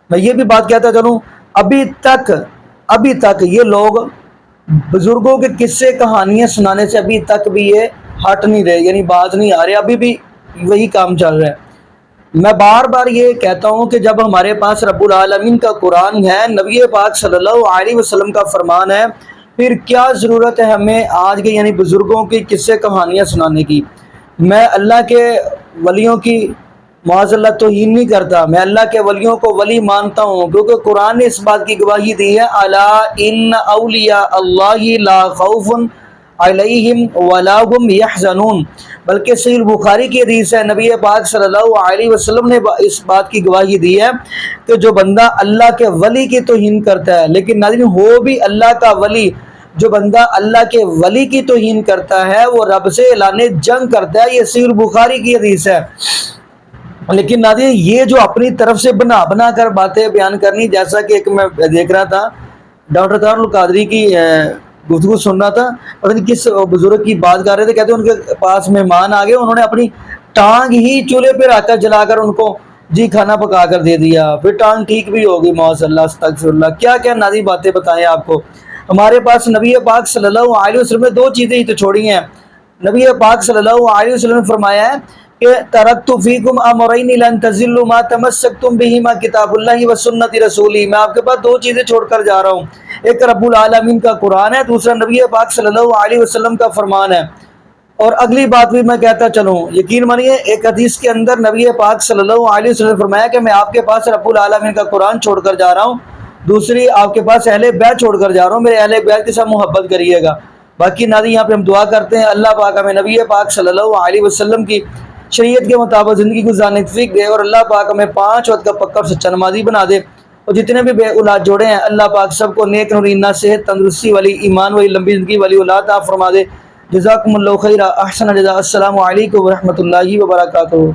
میں یہ بھی بات کہتا چلوں, ابھی تک یہ لوگ بزرگوں کے قصے کہانیاں سنانے سے ابھی تک بھی یہ ہٹ نہیں رہے, یعنی باز نہیں آ رہے, ابھی بھی وہی کام چل رہا ہے. میں بار بار یہ کہتا ہوں کہ جب ہمارے پاس رب العالمین کا قرآن ہے, نبی پاک صلی اللہ علیہ وسلم کا فرمان ہے, پھر کیا ضرورت ہے ہمیں آج کے یعنی بزرگوں کی قصے کہانیاں سنانے کی. میں اللہ کے ولیوں کی معاذ اللہ توہین نہیں کرتا, میں اللہ کے ولیوں کو ولی مانتا ہوں کیونکہ قرآن نے اس بات کی گواہی دی ہے الا ان اولیاء اللہ لا خوف علیہم ولا هم یحزنون. بلکہ صحیح بخاری کی حدیث ہے, نبی پاک صلی اللہ علیہ وسلم نے اس بات کی گواہی دی ہے کہ جو بندہ اللہ کے ولی کی توہین کرتا ہے, لیکن ناظرین ہو بھی اللہ کا ولی, جو بندہ اللہ کے ولی کی توہین کرتا ہے وہ رب سے اعلان جنگ کرتا ہے. یہ صحیح بخاری کی حدیث ہے. لیکن ناظرین یہ جو اپنی طرف سے بنا کر باتیں بیان کرنی, جیسا کہ ایک میں دیکھ رہا تھا ڈاکٹر طاہر القادری کی گفتگو سن رہا تھا, پتہ نہیں کس بزرگ کی بات کر رہے تھے, کہتے ہیں ان کے پاس مہمان آ گئے, انہوں نے اپنی ٹانگ ہی چولہے پہ رکھ کر جلا کر ان کو جی کھانا پکا کر دے دیا, پھر ٹانگ ٹھیک بھی ہوگی معاذ اللہ استغفر اللہ. کیا کیا نازی باتیں بتائیں آپ کو. ہمارے پاس نبی پاک صلی اللہ علیہ وسلم نے دو چیزیں ہی تو چھوڑی ہیں. نبی پاک صلی اللہ علیہ وسلم نے فرمایا ہے کہ ترکت فیکم امرین لن تضلوا ما تمسکتم بہما کتاب اللہ و سنت رسولی. میں آپ کے پاس دو چیزیں چھوڑ کر جا رہا ہوں, ایک رب العالمین کا قرآن ہے, دوسرا نبی پاک صلی اللہ علیہ وسلم کا فرمان ہے. اور اگلی بات بھی میں کہتا چلوں, یقین مانیے ایک حدیث کے اندر نبی پاک صلی اللہ علیہ وسلم نے فرمایا کہ میں آپ کے پاس رب العالمین کا قرآن چھوڑ کر جا رہا ہوں, دوسری آپ کے پاس اہل بیت چھوڑ کر جا رہا ہوں, میرے اہل بیت کے ساتھ محبت کریے گا. باقی ناظرین یہاں پہ ہم دعا کرتے ہیں اللہ پاک ہمیں نبی پاک صلی اللہ علیہ وسلم کی شریعت کے مطابق زندگی گزارنے کی توفیق دے, اور اللہ پاک ہمیں 5 وقت کا پکا اور سچا نمازی بنا دے, اور جتنے بھی بے اولاد جوڑے ہیں اللہ پاک سب کو نیک نورینہ صحت تندرستی والی ایمان والی لمبی زندگی والی اولاد عطا فرما دے. جزاکم اللہ خیرا, احسن جزا. السلام علیکم ورحمۃ اللہ وبرکاتہ.